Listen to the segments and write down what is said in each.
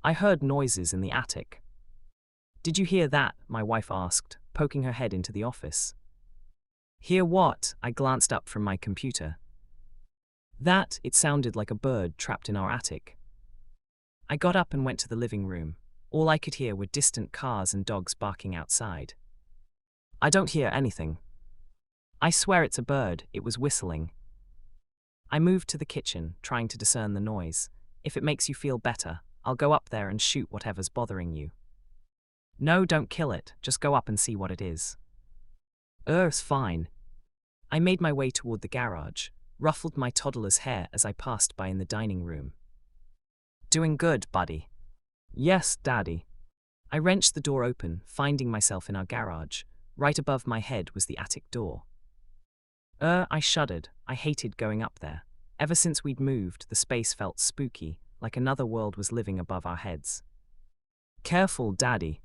I heard noises in the attic. Did you hear that? My wife asked, poking her head into the office. Hear what? I glanced up from my computer. That, it sounded like a bird trapped in our attic. I got up and went to the living room. All I could hear were distant cars and dogs barking outside. I don't hear anything. I swear it's a bird, it was whistling. I moved to the kitchen, trying to discern the noise. If it makes you feel better, I'll go up there and shoot whatever's bothering you. No, don't kill it, just go up and see what it is. It's fine. I made my way toward the garage, ruffled my toddler's hair as I passed by in the dining room. Doing good, buddy. Yes, Daddy. I wrenched the door open, finding myself in our garage. Right above my head was the attic door. I shuddered. I hated going up there. Ever since we'd moved, the space felt spooky, like another world was living above our heads. Careful, Daddy.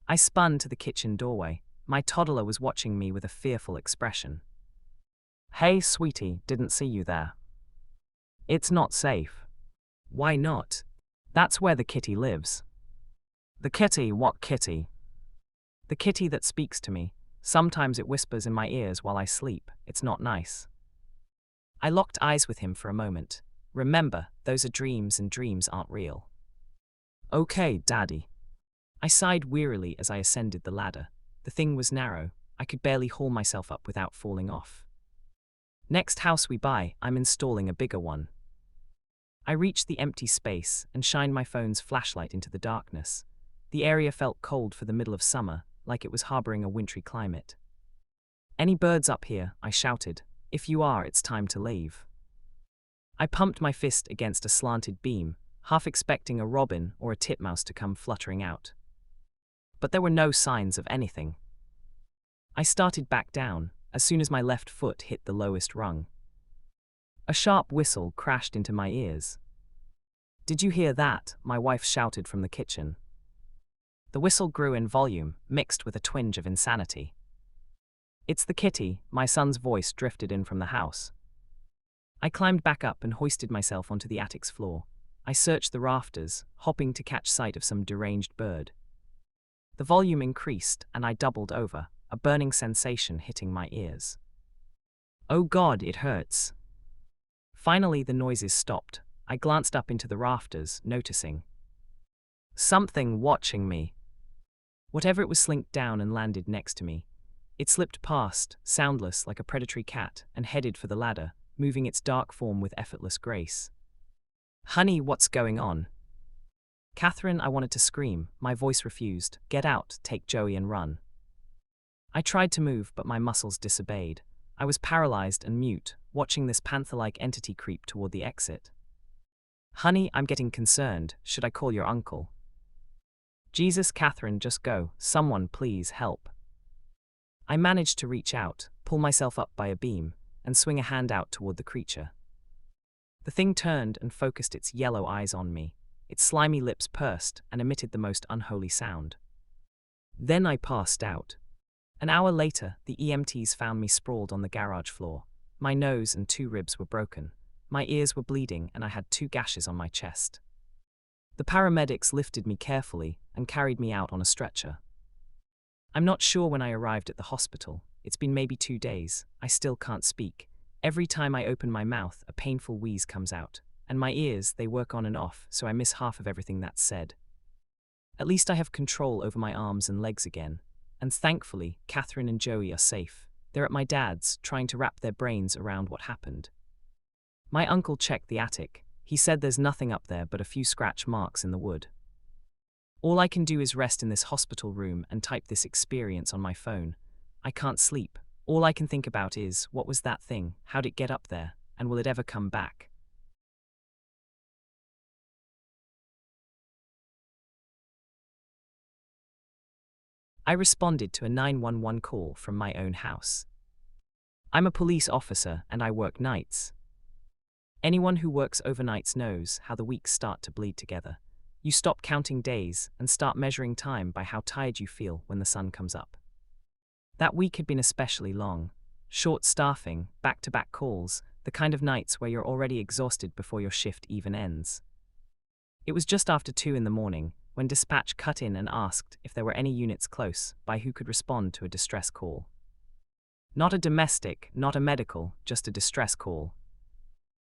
I spun to the kitchen doorway. My toddler was watching me with a fearful expression. Hey, sweetie, didn't see you there. It's not safe. Why not? That's where the kitty lives. The kitty? What kitty? The kitty that speaks to me. Sometimes it whispers in my ears while I sleep. It's not nice. I locked eyes with him for a moment. Remember, those are dreams and dreams aren't real. Okay, Daddy. I sighed wearily as I ascended the ladder. The thing was narrow. I could barely haul myself up without falling off. Next house we buy, I'm installing a bigger one. I reached the empty space and shined my phone's flashlight into the darkness. The area felt cold for the middle of summer, like it was harboring a wintry climate. Any birds up here? I shouted. If you are, it's time to leave. I pumped my fist against a slanted beam, half expecting a robin or a titmouse to come fluttering out. But there were no signs of anything. I started back down, as soon as my left foot hit the lowest rung. A sharp whistle crashed into my ears. Did you hear that? My wife shouted from the kitchen. The whistle grew in volume, mixed with a twinge of insanity. It's the kitty, my son's voice drifted in from the house. I climbed back up and hoisted myself onto the attic's floor. I searched the rafters, hoping to catch sight of some deranged bird. The volume increased, and I doubled over, a burning sensation hitting my ears. Oh God, it hurts. Finally, the noises stopped. I glanced up into the rafters, noticing something watching me. Whatever it was slinked down and landed next to me. It slipped past, soundless like a predatory cat, and headed for the ladder, moving its dark form with effortless grace. Honey, what's going on? Catherine, I wanted to scream. My voice refused. Get out, take Joey and run. I tried to move, but my muscles disobeyed. I was paralyzed and mute, watching this panther-like entity creep toward the exit. Honey, I'm getting concerned. Should I call your uncle? Jesus, Catherine, just go. Someone, please, help. I managed to reach out, pull myself up by a beam, and swing a hand out toward the creature. The thing turned and focused its yellow eyes on me. Its slimy lips pursed and emitted the most unholy sound. Then I passed out. An hour later, the EMTs found me sprawled on the garage floor. My nose and 2 ribs were broken. My ears were bleeding and I had 2 gashes on my chest. The paramedics lifted me carefully and carried me out on a stretcher. I'm not sure when I arrived at the hospital. It's been maybe 2 days. I still can't speak. Every time I open my mouth, a painful wheeze comes out. And my ears, they work on and off, so I miss half of everything that's said. At least I have control over my arms and legs again. And thankfully, Catherine and Joey are safe. They're at my dad's, trying to wrap their brains around what happened. My uncle checked the attic. He said there's nothing up there but a few scratch marks in the wood. All I can do is rest in this hospital room and type this experience on my phone. I can't sleep. All I can think about is, what was that thing? How'd it get up there? And will it ever come back? I responded to a 911 call from my own house. I'm a police officer and I work nights. Anyone who works overnights knows how the weeks start to bleed together. You stop counting days and start measuring time by how tired you feel when the sun comes up. That week had been especially long. Short staffing, back-to-back calls, the kind of nights where you're already exhausted before your shift even ends. It was just after 2 in the morning when dispatch cut in and asked if there were any units close by who could respond to a distress call. Not a domestic, not a medical, just a distress call.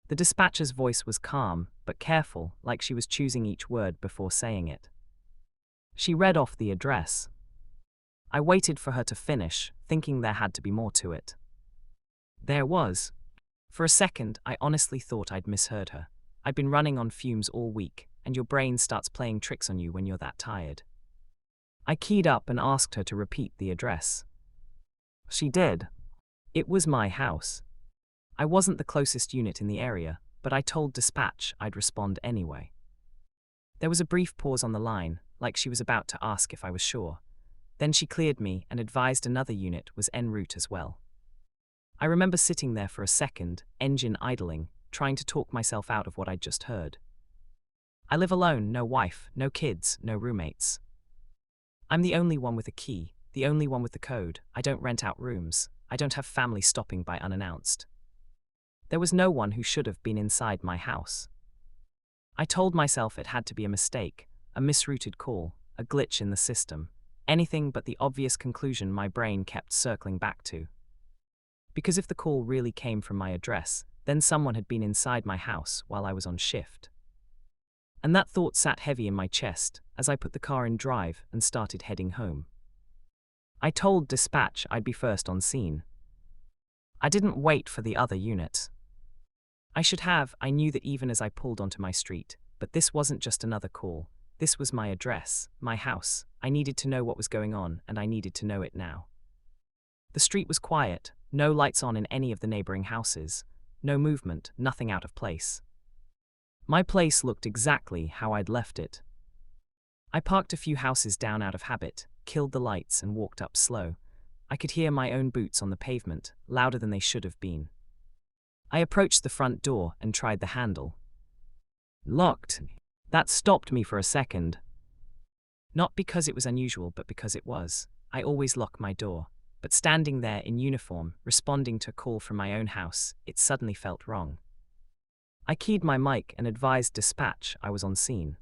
The dispatcher's voice was calm, but careful, like she was choosing each word before saying it. She read off the address. I waited for her to finish, thinking there had to be more to it. There was. For a second, I honestly thought I'd misheard her. I'd been running on fumes all week, and your brain starts playing tricks on you when you're that tired. I keyed up and asked her to repeat the address. She did. It was my house. I wasn't the closest unit in the area, but I told dispatch I'd respond anyway. There was a brief pause on the line, like she was about to ask if I was sure. Then she cleared me and advised another unit was en route as well. I remember sitting there for a second, engine idling, trying to talk myself out of what I'd just heard. I live alone, no wife, no kids, no roommates. I'm the only one with a key, the only one with the code. I don't rent out rooms. I don't have family stopping by unannounced. There was no one who should have been inside my house. I told myself it had to be a mistake, a misrouted call, a glitch in the system, anything but the obvious conclusion my brain kept circling back to. Because if the call really came from my address, then someone had been inside my house while I was on shift. And that thought sat heavy in my chest as I put the car in drive and started heading home. I told dispatch I'd be first on scene. I didn't wait for the other unit. I should have. I knew that even as I pulled onto my street, but this wasn't just another call. This was my address, my house. I needed to know what was going on, and I needed to know it now. The street was quiet, no lights on in any of the neighboring houses, no movement, nothing out of place. My place looked exactly how I'd left it. I parked a few houses down out of habit, killed the lights, and walked up slow. I could hear my own boots on the pavement, louder than they should have been. I approached the front door and tried the handle. Locked. That stopped me for a second. Not because it was unusual, but because it was. I always lock my door. But standing there in uniform, responding to a call from my own house, it suddenly felt wrong. I keyed my mic and advised dispatch I was on scene.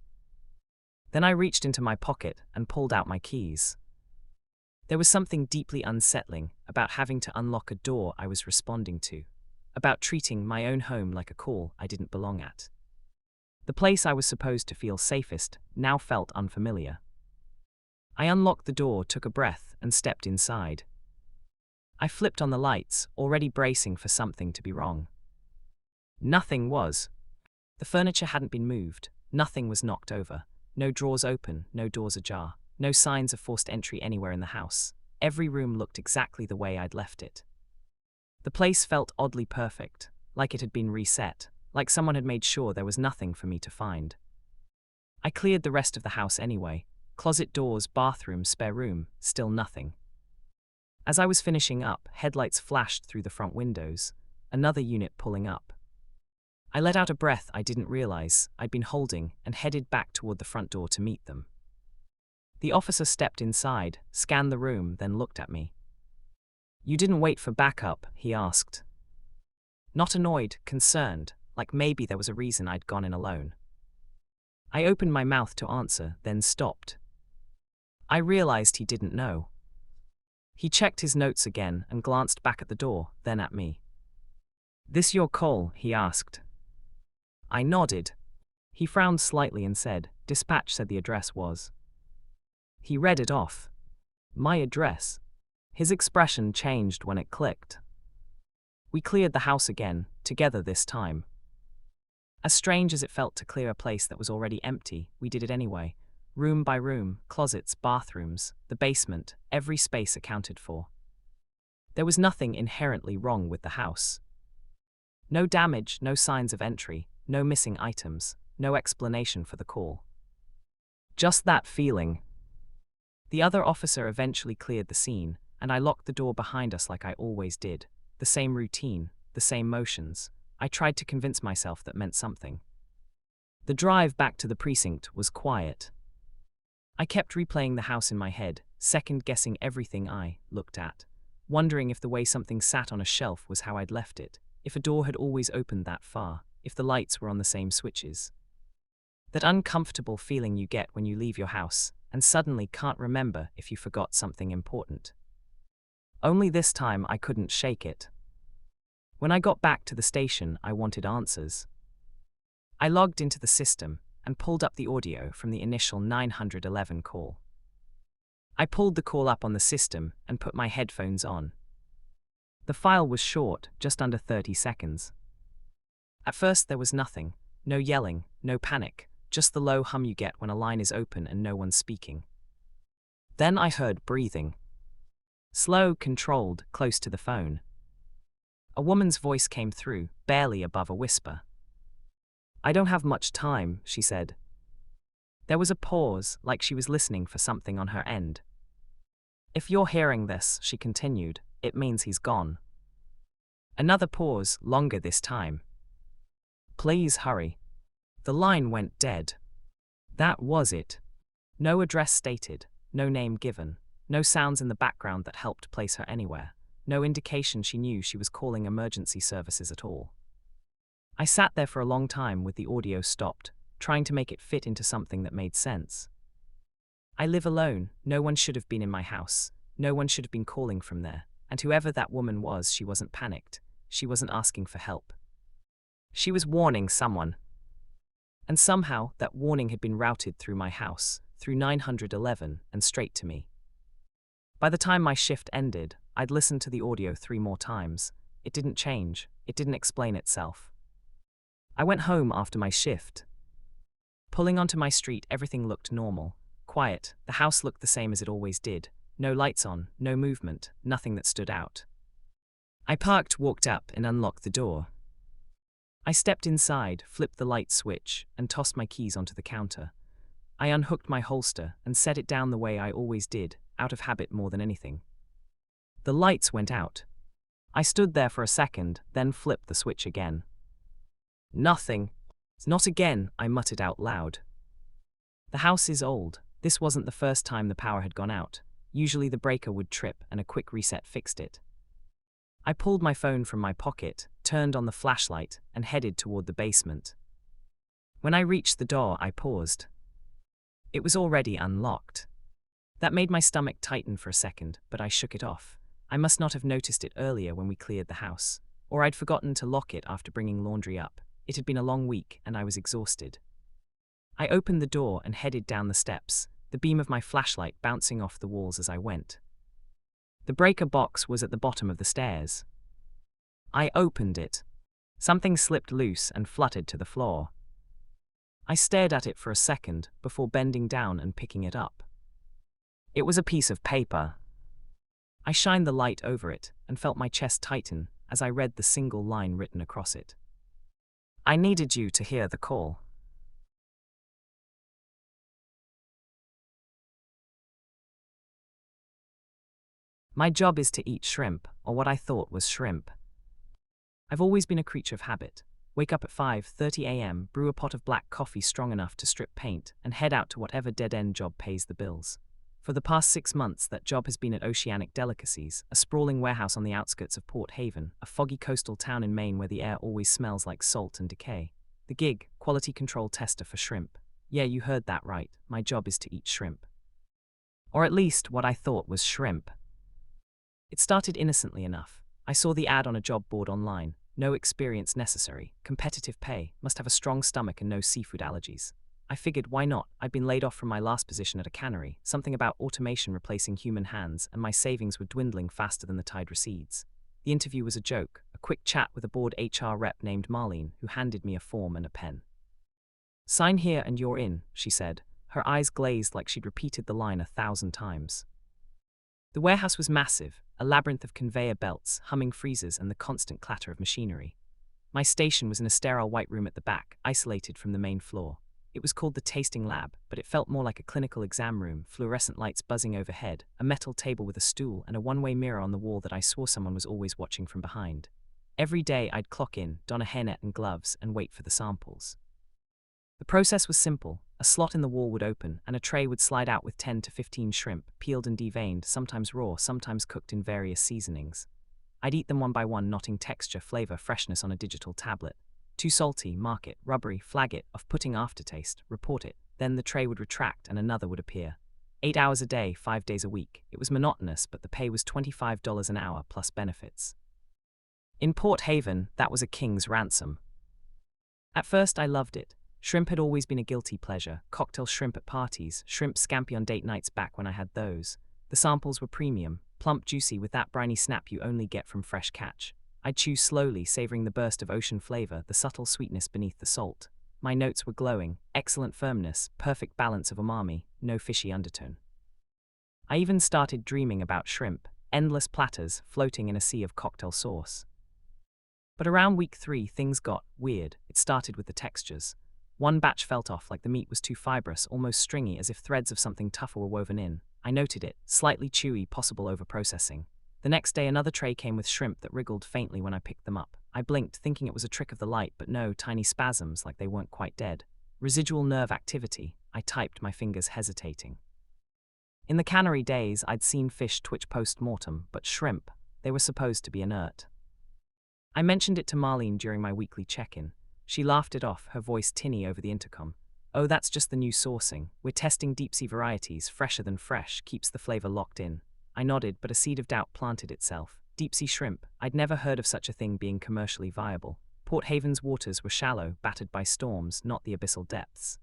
Then I reached into my pocket and pulled out my keys. There was something deeply unsettling about having to unlock a door I was responding to, about treating my own home like a call I didn't belong at. The place I was supposed to feel safest now felt unfamiliar. I unlocked the door, took a breath, and stepped inside. I flipped on the lights, already bracing for something to be wrong. Nothing was. The furniture hadn't been moved, nothing was knocked over, no drawers open, no doors ajar, no signs of forced entry anywhere in the house. Every room looked exactly the way I'd left it. The place felt oddly perfect, like it had been reset, like someone had made sure there was nothing for me to find. I cleared the rest of the house anyway. Closet doors, bathroom, spare room, still nothing. As I was finishing up, headlights flashed through the front windows, another unit pulling up. I let out a breath I didn't realize I'd been holding and headed back toward the front door to meet them. The officer stepped inside, scanned the room, then looked at me. "You didn't wait for backup?" he asked. Not annoyed, concerned, like maybe there was a reason I'd gone in alone. I opened my mouth to answer, then stopped. I realized he didn't know. He checked his notes again and glanced back at the door, then at me. "This your call?" he asked. I nodded. He frowned slightly and said, "Dispatch said the address was." He read it off. My address. His expression changed when it clicked. We cleared the house again, together this time. As strange as it felt to clear a place that was already empty, we did it anyway. Room by room, closets, bathrooms, the basement, every space accounted for. There was nothing inherently wrong with the house. No damage, no signs of entry, no missing items, no explanation for the call. Just that feeling. The other officer eventually cleared the scene, and I locked the door behind us like I always did. The same routine, the same motions. I tried to convince myself that meant something. The drive back to the precinct was quiet. I kept replaying the house in my head, second-guessing everything I looked at, wondering if the way something sat on a shelf was how I'd left it, if a door had always opened that far, if the lights were on the same switches. That uncomfortable feeling you get when you leave your house and suddenly can't remember if you forgot something important. Only this time I couldn't shake it. When I got back to the station, I wanted answers. I logged into the system and pulled up the audio from the initial 911 call. I pulled the call up on the system and put my headphones on. The file was short, just under 30 seconds. At first there was nothing, no yelling, no panic, just the low hum you get when a line is open and no one's speaking. Then I heard breathing. Slow, controlled, close to the phone. A woman's voice came through, barely above a whisper. "I don't have much time," she said. There was a pause, like she was listening for something on her end. "If you're hearing this," she continued, "it means he's gone." Another pause, longer this time. "Please hurry." The line went dead. That was it. No address stated, no name given, no sounds in the background that helped place her anywhere, no indication she knew she was calling emergency services at all. I sat there for a long time with the audio stopped, trying to make it fit into something that made sense. I live alone, no one should have been in my house, no one should have been calling from there, and whoever that woman was, she wasn't panicked, she wasn't asking for help. She was warning someone. And somehow, that warning had been routed through my house, through 911, and straight to me. By the time my shift ended, I'd listened to the audio 3 more times. It didn't change, it didn't explain itself. I went home after my shift. Pulling onto my street, everything looked normal, quiet. The house looked the same as it always did. No lights on, no movement, nothing that stood out. I parked, walked up, and unlocked the door. I stepped inside, flipped the light switch, and tossed my keys onto the counter. I unhooked my holster and set it down the way I always did, out of habit more than anything. The lights went out. I stood there for a second, then flipped the switch again. Nothing. "Not again," I muttered out loud. The house is old. This wasn't the first time the power had gone out. Usually the breaker would trip and a quick reset fixed it. I pulled my phone from my pocket, turned on the flashlight, and headed toward the basement. When I reached the door, I paused. It was already unlocked. That made my stomach tighten for a second, but I shook it off. I must not have noticed it earlier when we cleared the house, or I'd forgotten to lock it after bringing laundry up. It had been a long week, and I was exhausted. I opened the door and headed down the steps, the beam of my flashlight bouncing off the walls as I went. The breaker box was at the bottom of the stairs. I opened it. Something slipped loose and fluttered to the floor. I stared at it for a second before bending down and picking it up. It was a piece of paper. I shined the light over it and felt my chest tighten as I read the single line written across it. "I needed you to hear the call." My job is to eat shrimp, or what I thought was shrimp. I've always been a creature of habit. Wake up at 5:30 a.m., brew a pot of black coffee strong enough to strip paint, and head out to whatever dead-end job pays the bills. For the past 6 months, that job has been at Oceanic Delicacies, a sprawling warehouse on the outskirts of Port Haven, a foggy coastal town in Maine where the air always smells like salt and decay. The gig, quality control tester for shrimp. Yeah, you heard that right. My job is to eat shrimp. Or at least what I thought was shrimp. It started innocently enough. I saw the ad on a job board online. No experience necessary, competitive pay, must have a strong stomach and no seafood allergies. I figured, why not? I'd been laid off from my last position at a cannery, something about automation replacing human hands, and my savings were dwindling faster than the tide recedes. The interview was a joke, a quick chat with a bored HR rep named Marlene, who handed me a form and a pen. "Sign here and you're in," she said, her eyes glazed like she'd repeated the line 1,000 times. The warehouse was massive, a labyrinth of conveyor belts, humming freezers, and the constant clatter of machinery. My station was in a sterile white room at the back, isolated from the main floor. It was called the Tasting Lab, but it felt more like a clinical exam room, fluorescent lights buzzing overhead, a metal table with a stool, and a one-way mirror on the wall that I swore someone was always watching from behind. Every day I'd clock in, don a hairnet and gloves, and wait for the samples. The process was simple. A slot in the wall would open, and a tray would slide out with 10 to 15 shrimp, peeled and deveined, sometimes raw, sometimes cooked in various seasonings. I'd eat them one by one, noting texture, flavor, freshness on a digital tablet. Too salty, mark it. Rubbery, flag it. Off-putting aftertaste, report it. Then the tray would retract and another would appear. 8 hours a day, 5 days a week. It was monotonous, but the pay was $25 an hour plus benefits. In Port Haven, that was a king's ransom. At first, I loved it. Shrimp had always been a guilty pleasure. Cocktail shrimp at parties, shrimp scampi on date nights back when I had those. The samples were premium, plump, juicy, with that briny snap you only get from fresh catch. I'd chew slowly, savoring the burst of ocean flavor, the subtle sweetness beneath the salt. My notes were glowing, excellent firmness, perfect balance of umami, no fishy undertone. I even started dreaming about shrimp, endless platters floating in a sea of cocktail sauce. But around week 3, things got weird. It started with the textures. One batch felt off, like the meat was too fibrous, almost stringy, as if threads of something tougher were woven in. I noted it, slightly chewy, possible overprocessing. The next day, another tray came with shrimp that wriggled faintly when I picked them up. I blinked, thinking it was a trick of the light, but no, tiny spasms like they weren't quite dead. Residual nerve activity. I typed, my fingers hesitating. In the cannery days, I'd seen fish twitch post-mortem, but shrimp, they were supposed to be inert. I mentioned it to Marlene during my weekly check-in. She laughed it off, her voice tinny over the intercom. Oh, that's just the new sourcing. We're testing deep-sea varieties, fresher than fresh, keeps the flavor locked in. I nodded, but a seed of doubt planted itself. Deep-sea shrimp. I'd never heard of such a thing being commercially viable. Port Haven's waters were shallow, battered by storms, not the abyssal depths.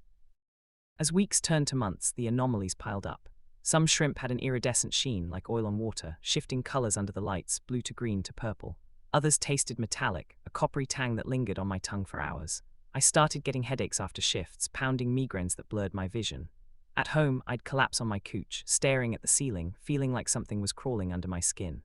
As weeks turned to months, the anomalies piled up. Some shrimp had an iridescent sheen, like oil on water, shifting colors under the lights, blue to green to purple. Others tasted metallic, a coppery tang that lingered on my tongue for hours. I started getting headaches after shifts, pounding migraines that blurred my vision. At home, I'd collapse on my couch, staring at the ceiling, feeling like something was crawling under my skin.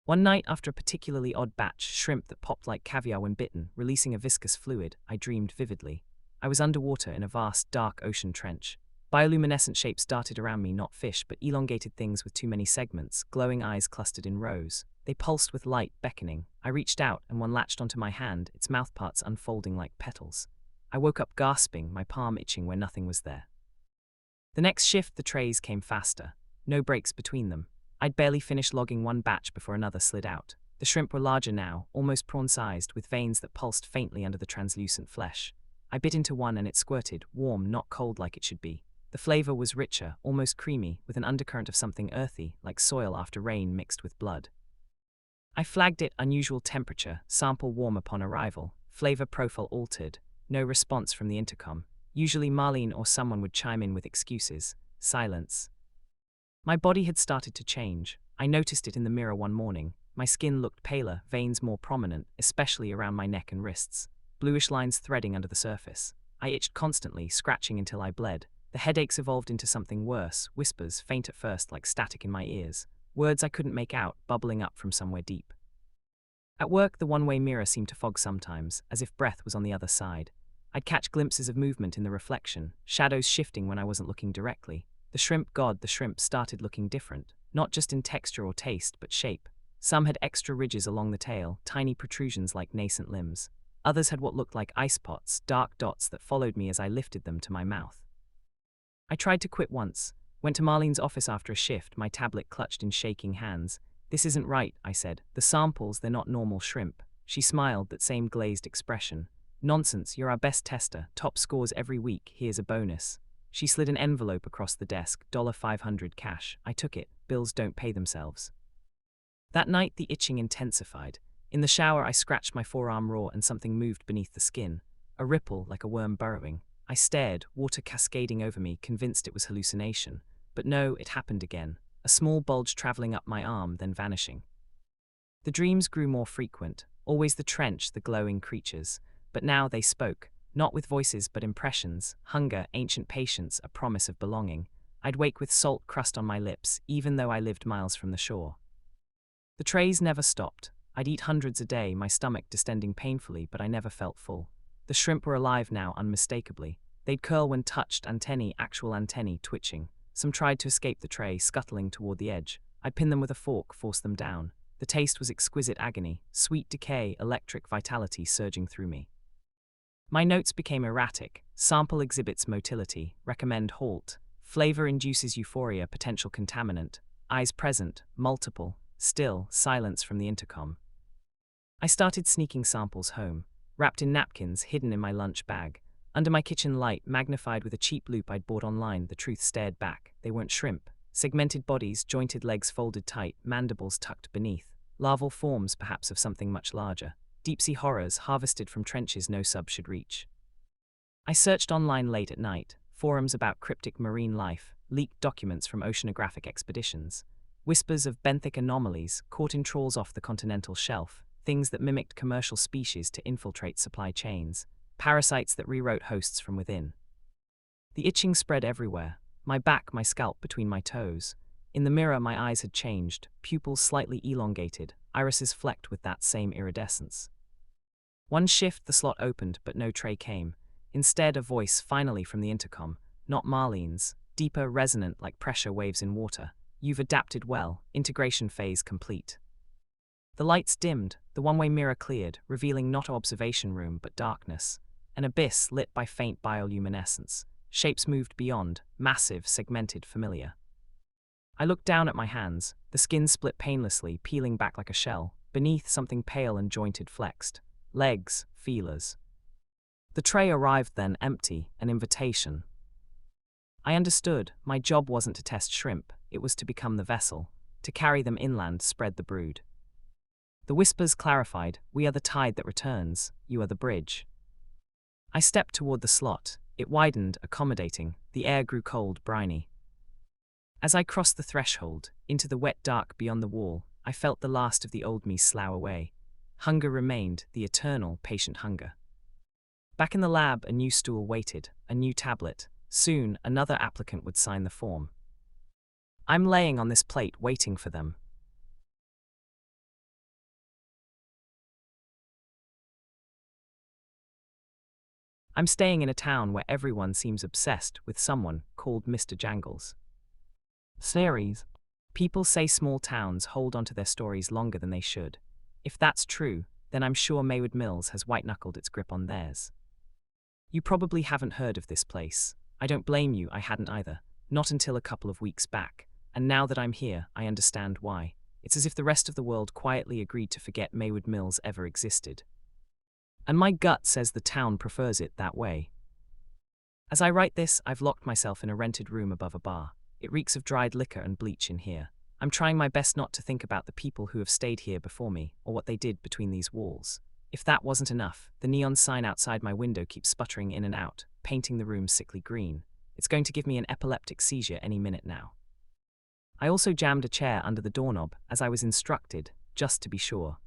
One night, after a particularly odd batch, shrimp that popped like caviar when bitten, releasing a viscous fluid, I dreamed vividly. I was underwater in a vast, dark ocean trench. Bioluminescent shapes darted around me, not fish, but elongated things with too many segments, glowing eyes clustered in rows. They pulsed with light, beckoning. I reached out, and one latched onto my hand, its mouthparts unfolding like petals. I woke up gasping, my palm itching where nothing was there. The next shift, the trays came faster. No breaks between them. I'd barely finished logging one batch before another slid out. The shrimp were larger now, almost prawn-sized, with veins that pulsed faintly under the translucent flesh. I bit into one and it squirted, warm, not cold like it should be. The flavor was richer, almost creamy, with an undercurrent of something earthy, like soil after rain mixed with blood. I flagged it, unusual temperature, sample warm upon arrival, flavor profile altered, no response from the intercom. Usually Marlene or someone would chime in with excuses. Silence. My body had started to change. I noticed it in the mirror one morning. My skin looked paler, veins more prominent, especially around my neck and wrists. Bluish lines threading under the surface. I itched constantly, scratching until I bled. The headaches evolved into something worse, whispers, faint at first like static in my ears. Words I couldn't make out, bubbling up from somewhere deep. At work, the one-way mirror seemed to fog sometimes, as if breath was on the other side. I'd catch glimpses of movement in the reflection, shadows shifting when I wasn't looking directly. The shrimp started looking different, not just in texture or taste, but shape. Some had extra ridges along the tail, tiny protrusions like nascent limbs. Others had what looked like ice pots, dark dots that followed me as I lifted them to my mouth. I tried to quit once. Went to Marlene's office after a shift, my tablet clutched in shaking hands. This isn't right, I said. The samples, they're not normal shrimp. She smiled, that same glazed expression. Nonsense, you're our best tester. Top scores every week, here's a bonus. She slid an envelope across the desk, $500 cash. I took it. Bills don't pay themselves. That night, the itching intensified. In the shower, I scratched my forearm raw and something moved beneath the skin. A ripple, like a worm burrowing. I stared, water cascading over me, convinced it was hallucination. But no, it happened again. A small bulge traveling up my arm, then vanishing. The dreams grew more frequent. Always the trench, the glowing creatures. But now they spoke. Not with voices, but impressions. Hunger, ancient patience, a promise of belonging. I'd wake with salt crust on my lips, even though I lived miles from the shore. The trays never stopped. I'd eat hundreds a day, my stomach distending painfully, but I never felt full. The shrimp were alive now, unmistakably. They'd curl when touched, actual antennae twitching. Some tried to escape the tray, scuttling toward the edge. I'd pin them with a fork, force them down. The taste was exquisite agony, sweet decay, electric vitality surging through me. My notes became erratic. Sample exhibits motility, recommend halt. Flavor induces euphoria, potential contaminant. Eyes present, multiple. Still, silence from the intercom. I started sneaking samples home. wrapped in napkins hidden in my lunch bag. Under my kitchen light, magnified with a cheap loupe I'd bought online, the truth stared back. They weren't shrimp. Segmented bodies, jointed legs folded tight, mandibles tucked beneath. Larval forms, perhaps of something much larger. Deep-sea horrors, harvested from trenches no sub should reach. I searched online late at night. Forums about cryptic marine life, leaked documents from oceanographic expeditions. Whispers of benthic anomalies, caught in trawls off the continental shelf. Things that mimicked commercial species to infiltrate supply chains. Parasites that rewrote hosts from within. The itching spread everywhere. My back, my scalp, between my toes. In the mirror, my eyes had changed, pupils slightly elongated, irises flecked with that same iridescence. One shift, the slot opened, but no tray came. Instead, a voice finally from the intercom, not Marlene's, deeper, resonant like pressure waves in water. You've adapted well, integration phase complete. The lights dimmed, the one-way mirror cleared, revealing not observation room but darkness. An abyss lit by faint bioluminescence. Shapes moved beyond, massive, segmented, familiar. I looked down at my hands, the skin split painlessly, peeling back like a shell. Beneath, something pale and jointed flexed. Legs, feelers. The tray arrived then, empty, an invitation. I understood, my job wasn't to test shrimp, it was to become the vessel, to carry them inland, spread the brood. The whispers clarified, we are the tide that returns, you are the bridge. I stepped toward the slot, it widened, accommodating, the air grew cold, briny. As I crossed the threshold, into the wet dark beyond the wall, I felt the last of the old me slough away. Hunger remained, the eternal, patient hunger. Back in the lab, a new stool waited, a new tablet. Soon, another applicant would sign the form. I'm laying on this plate, waiting for them. I'm staying in a town where everyone seems obsessed with someone called Mr. Jangles. Series. People say small towns hold onto their stories longer than they should. If that's true, then I'm sure Maywood Mills has white-knuckled its grip on theirs. You probably haven't heard of this place. I don't blame you, I hadn't either. Not until a couple of weeks back. And now that I'm here, I understand why. It's as if the rest of the world quietly agreed to forget Maywood Mills ever existed. And my gut says the town prefers it that way. As I write this, I've locked myself in a rented room above a bar. It reeks of dried liquor and bleach in here. I'm trying my best not to think about the people who have stayed here before me, or what they did between these walls. If that wasn't enough, the neon sign outside my window keeps sputtering in and out, painting the room sickly green. It's going to give me an epileptic seizure any minute now. I also jammed a chair under the doorknob, as I was instructed, just to be sure.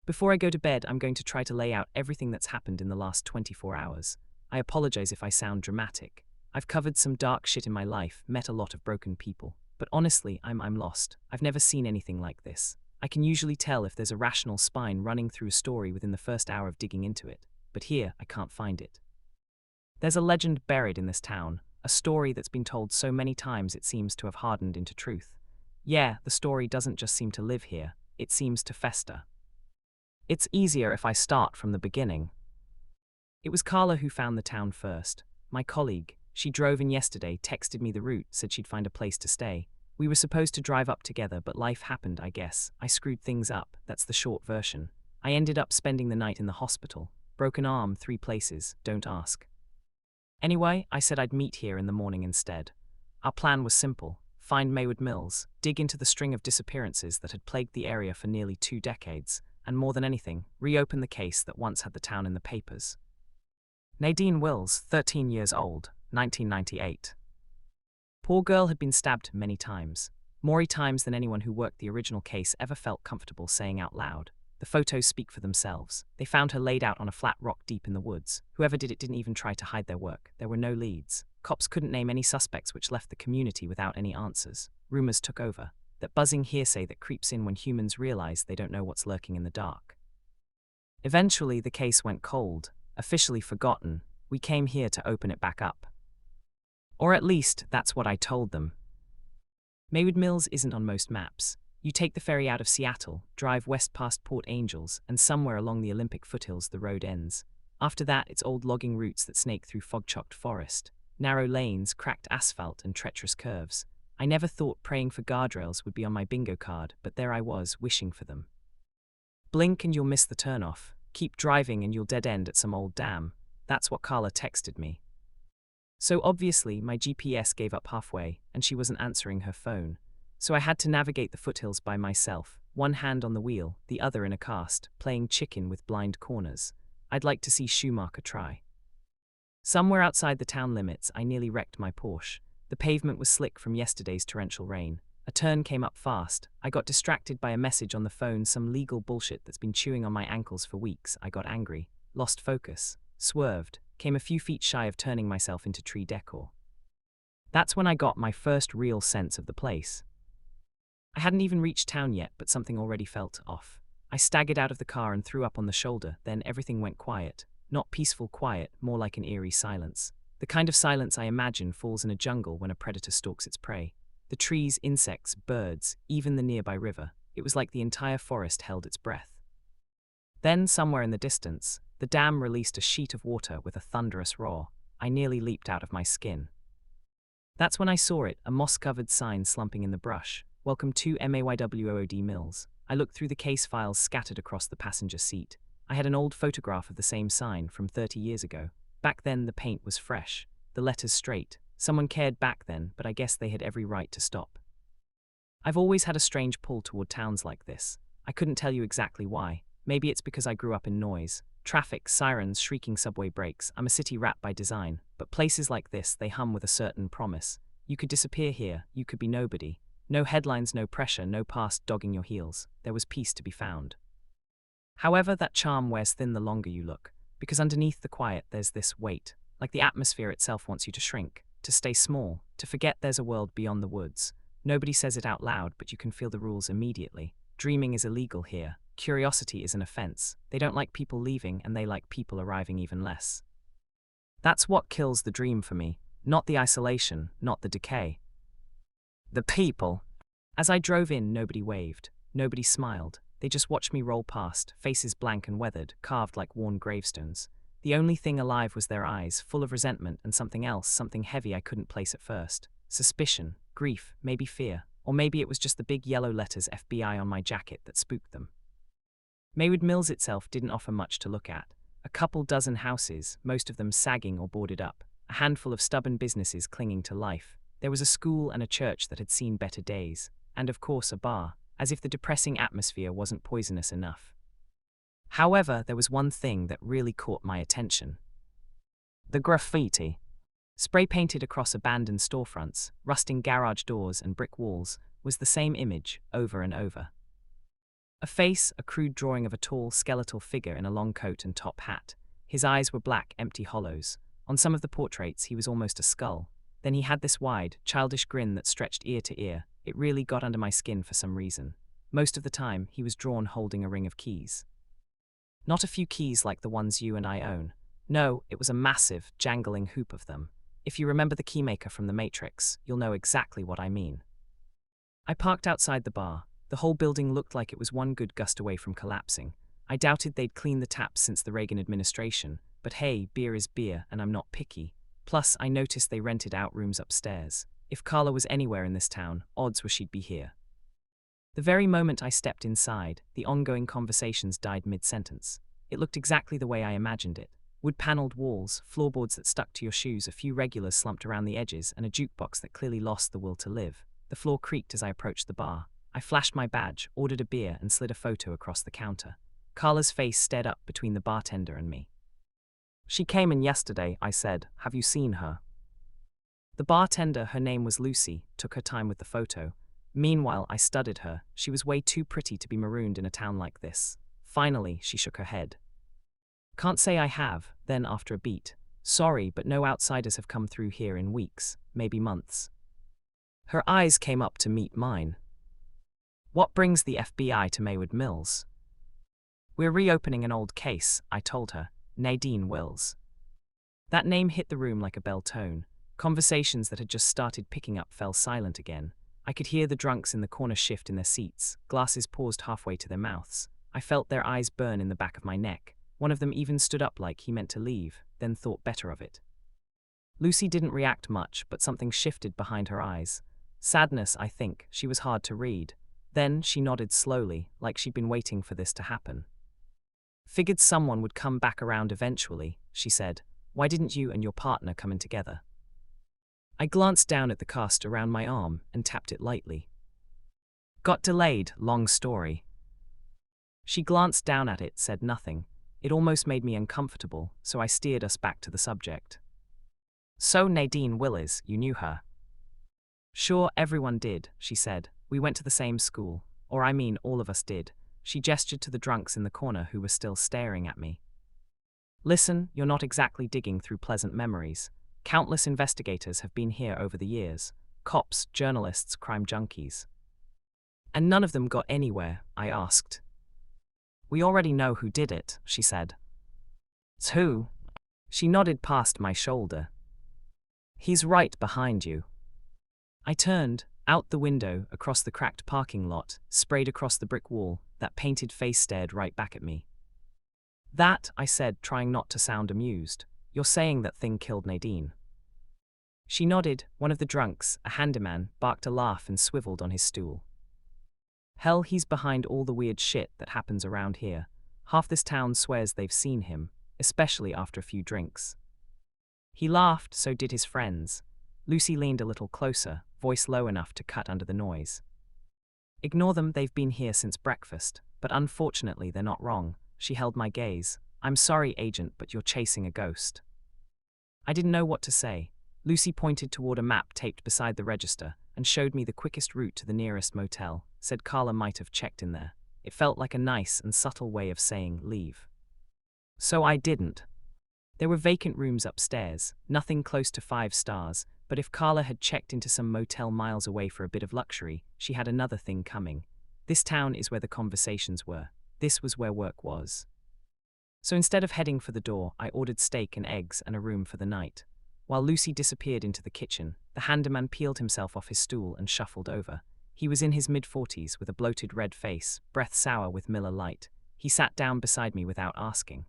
Before I go to bed, I'm going to try to lay out everything that's happened in the last 24 hours. I apologize if I sound dramatic. I've covered some dark shit in my life, met a lot of broken people. But honestly, I'm lost. I've never seen anything like this. I can usually tell if there's a rational spine running through a story within the first hour of digging into it. But here, I can't find it. There's a legend buried in this town, a story that's been told so many times it seems to have hardened into truth. Yeah, the story doesn't just seem to live here, it seems to fester. It's easier if I start from the beginning. It was Carla who found the town first. My colleague. She drove in yesterday, texted me the route, said she'd find a place to stay. We were supposed to drive up together, but life happened, I guess. I screwed things up, that's the short version. I ended up spending the night in the hospital. Broken arm, 3 places, don't ask. Anyway, I said I'd meet here in the morning instead. Our plan was simple. Find Maywood Mills, dig into the string of disappearances that had plagued the area for nearly 2 decades, and more than anything, reopen the case that once had the town in the papers. Nadine Wills, 13 years old, 1998. Poor girl had been stabbed many times. More times than anyone who worked the original case ever felt comfortable saying out loud. The photos speak for themselves. They found her laid out on a flat rock deep in the woods. Whoever did it didn't even try to hide their work. There were no leads. Cops couldn't name any suspects, which left the community without any answers. Rumors took over. That buzzing hearsay that creeps in when humans realize they don't know what's lurking in the dark. Eventually, the case went cold, officially forgotten. We came here to open it back up. Or at least, that's what I told them. Maywood Mills isn't on most maps. You take the ferry out of Seattle, drive west past Port Angels, and somewhere along the Olympic foothills the road ends. After that, it's old logging routes that snake through fog-chocked forest, narrow lanes, cracked asphalt, and treacherous curves. I never thought praying for guardrails would be on my bingo card, but there I was, wishing for them. Blink and you'll miss the turnoff. Keep driving and you'll dead end at some old dam. That's what Carla texted me. So obviously, my GPS gave up halfway, and she wasn't answering her phone. So I had to navigate the foothills by myself, one hand on the wheel, the other in a cast, playing chicken with blind corners. I'd like to see Schumacher try. Somewhere outside the town limits, I nearly wrecked my Porsche. The pavement was slick from yesterday's torrential rain. A turn came up fast. I got distracted by a message on the phone, some legal bullshit that's been chewing on my ankles for weeks. I got angry, lost focus, swerved, came a few feet shy of turning myself into tree decor. That's when I got my first real sense of the place. I hadn't even reached town yet, but something already felt off. I staggered out of the car and threw up on the shoulder, then everything went quiet. Not peaceful quiet, more like an eerie silence. The kind of silence I imagine falls in a jungle when a predator stalks its prey. The trees, insects, birds, even the nearby river. It was like the entire forest held its breath. Then, somewhere in the distance, the dam released a sheet of water with a thunderous roar. I nearly leaped out of my skin. That's when I saw it, a moss-covered sign slumping in the brush. Welcome to MAYWOOD Mills. I looked through the case files scattered across the passenger seat. I had an old photograph of the same sign from 30 years ago. Back then, the paint was fresh, the letters straight. Someone cared back then, but I guess they had every right to stop. I've always had a strange pull toward towns like this. I couldn't tell you exactly why. Maybe it's because I grew up in noise. Traffic, sirens, shrieking subway brakes. I'm a city rat by design. But places like this, they hum with a certain promise. You could disappear here, you could be nobody. No headlines, no pressure, no past dogging your heels. There was peace to be found. However, that charm wears thin the longer you look, because underneath the quiet there's this weight, like the atmosphere itself wants you to shrink, to stay small, to forget there's a world beyond the woods. Nobody says it out loud, but you can feel the rules immediately. Dreaming is illegal here. Curiosity is an offense. They don't like people leaving, and they like people arriving even less. That's what kills the dream for me, not the isolation, not the decay. The people. As I drove in, nobody waved, nobody smiled. They just watched me roll past, faces blank and weathered, carved like worn gravestones. The only thing alive was their eyes, full of resentment and something else, something heavy I couldn't place at first. Suspicion, grief, maybe fear, or maybe it was just the big yellow letters FBI on my jacket that spooked them. Maywood Mills itself didn't offer much to look at. A couple dozen houses, most of them sagging or boarded up. A handful of stubborn businesses clinging to life. There was a school and a church that had seen better days. And of course a bar, as if the depressing atmosphere wasn't poisonous enough. However, there was one thing that really caught my attention. The graffiti. Spray painted across abandoned storefronts, rusting garage doors and brick walls, was the same image over and over. A face, a crude drawing of a tall, skeletal figure in a long coat and top hat. His eyes were black, empty hollows. On some of the portraits, he was almost a skull. Then he had this wide, childish grin that stretched ear to ear. It really got under my skin for some reason. Most of the time, he was drawn holding a ring of keys. Not a few keys like the ones you and I own. No, it was a massive, jangling hoop of them. If you remember the keymaker from The Matrix, you'll know exactly what I mean. I parked outside the bar. The whole building looked like it was one good gust away from collapsing. I doubted they'd cleaned the taps since the Reagan administration, but hey, beer is beer, and I'm not picky. Plus, I noticed they rented out rooms upstairs. If Carla was anywhere in this town, odds were she'd be here. The very moment I stepped inside, the ongoing conversations died mid-sentence. It looked exactly the way I imagined it. Wood-paneled walls, floorboards that stuck to your shoes, a few regulars slumped around the edges, and a jukebox that clearly lost the will to live. The floor creaked as I approached the bar. I flashed my badge, ordered a beer, and slid a photo across the counter. Carla's face stared up between the bartender and me. "She came in yesterday," I said. "Have you seen her?" The bartender, her name was Lucy, took her time with the photo. Meanwhile, I studied her. She was way too pretty to be marooned in a town like this. Finally, she shook her head. "Can't say I have," then after a beat. "Sorry, but no outsiders have come through here in weeks, maybe months." Her eyes came up to meet mine. "What brings the FBI to Maywood Mills?" "We're reopening an old case," I told her. "Nadine Wills." That name hit the room like a bell tone. Conversations that had just started picking up fell silent again. I could hear the drunks in the corner shift in their seats, glasses paused halfway to their mouths. I felt their eyes burn in the back of my neck. One of them even stood up like he meant to leave, then thought better of it. Lucy didn't react much, but something shifted behind her eyes. Sadness, I think. She was hard to read. Then she nodded slowly, like she'd been waiting for this to happen. Figured someone would come back around eventually, she said. Why didn't you and your partner come in together? I glanced down at the cast around my arm and tapped it lightly. Got delayed, long story. She glanced down at it, said nothing. It almost made me uncomfortable, so I steered us back to the subject. So Nadine Willis, you knew her? Sure, everyone did, she said. We went to the same school. Or I mean, all of us did. She gestured to the drunks in the corner who were still staring at me. Listen, you're not exactly digging through pleasant memories. Countless investigators have been here over the years. Cops, journalists, crime junkies. And none of them got anywhere, I asked. We already know who did it, she said. It's who? She nodded past my shoulder. He's right behind you. I turned, out the window, across the cracked parking lot, sprayed across the brick wall. That painted face stared right back at me. That, I said, trying not to sound amused. You're saying that thing killed Nadine. She nodded. One of the drunks, a handyman, barked a laugh and swiveled on his stool. Hell, he's behind all the weird shit that happens around here. Half this town swears they've seen him, especially after a few drinks. He laughed, so did his friends. Lucy leaned a little closer, voice low enough to cut under the noise. Ignore them, they've been here since breakfast, but unfortunately they're not wrong. She held my gaze. I'm sorry, agent, but you're chasing a ghost. I didn't know what to say. Lucy pointed toward a map taped beside the register and showed me the quickest route to the nearest motel, said Carla might have checked in there. It felt like a nice and subtle way of saying leave. So I didn't. There were vacant rooms upstairs, nothing close to 5 stars, but if Carla had checked into some motel miles away for a bit of luxury, she had another thing coming. This town is where the conversations were. This was where work was. So instead of heading for the door, I ordered steak and eggs and a room for the night. While Lucy disappeared into the kitchen, the handyman peeled himself off his stool and shuffled over. He was in his mid-40s with a bloated red face, breath sour with Miller Lite. He sat down beside me without asking.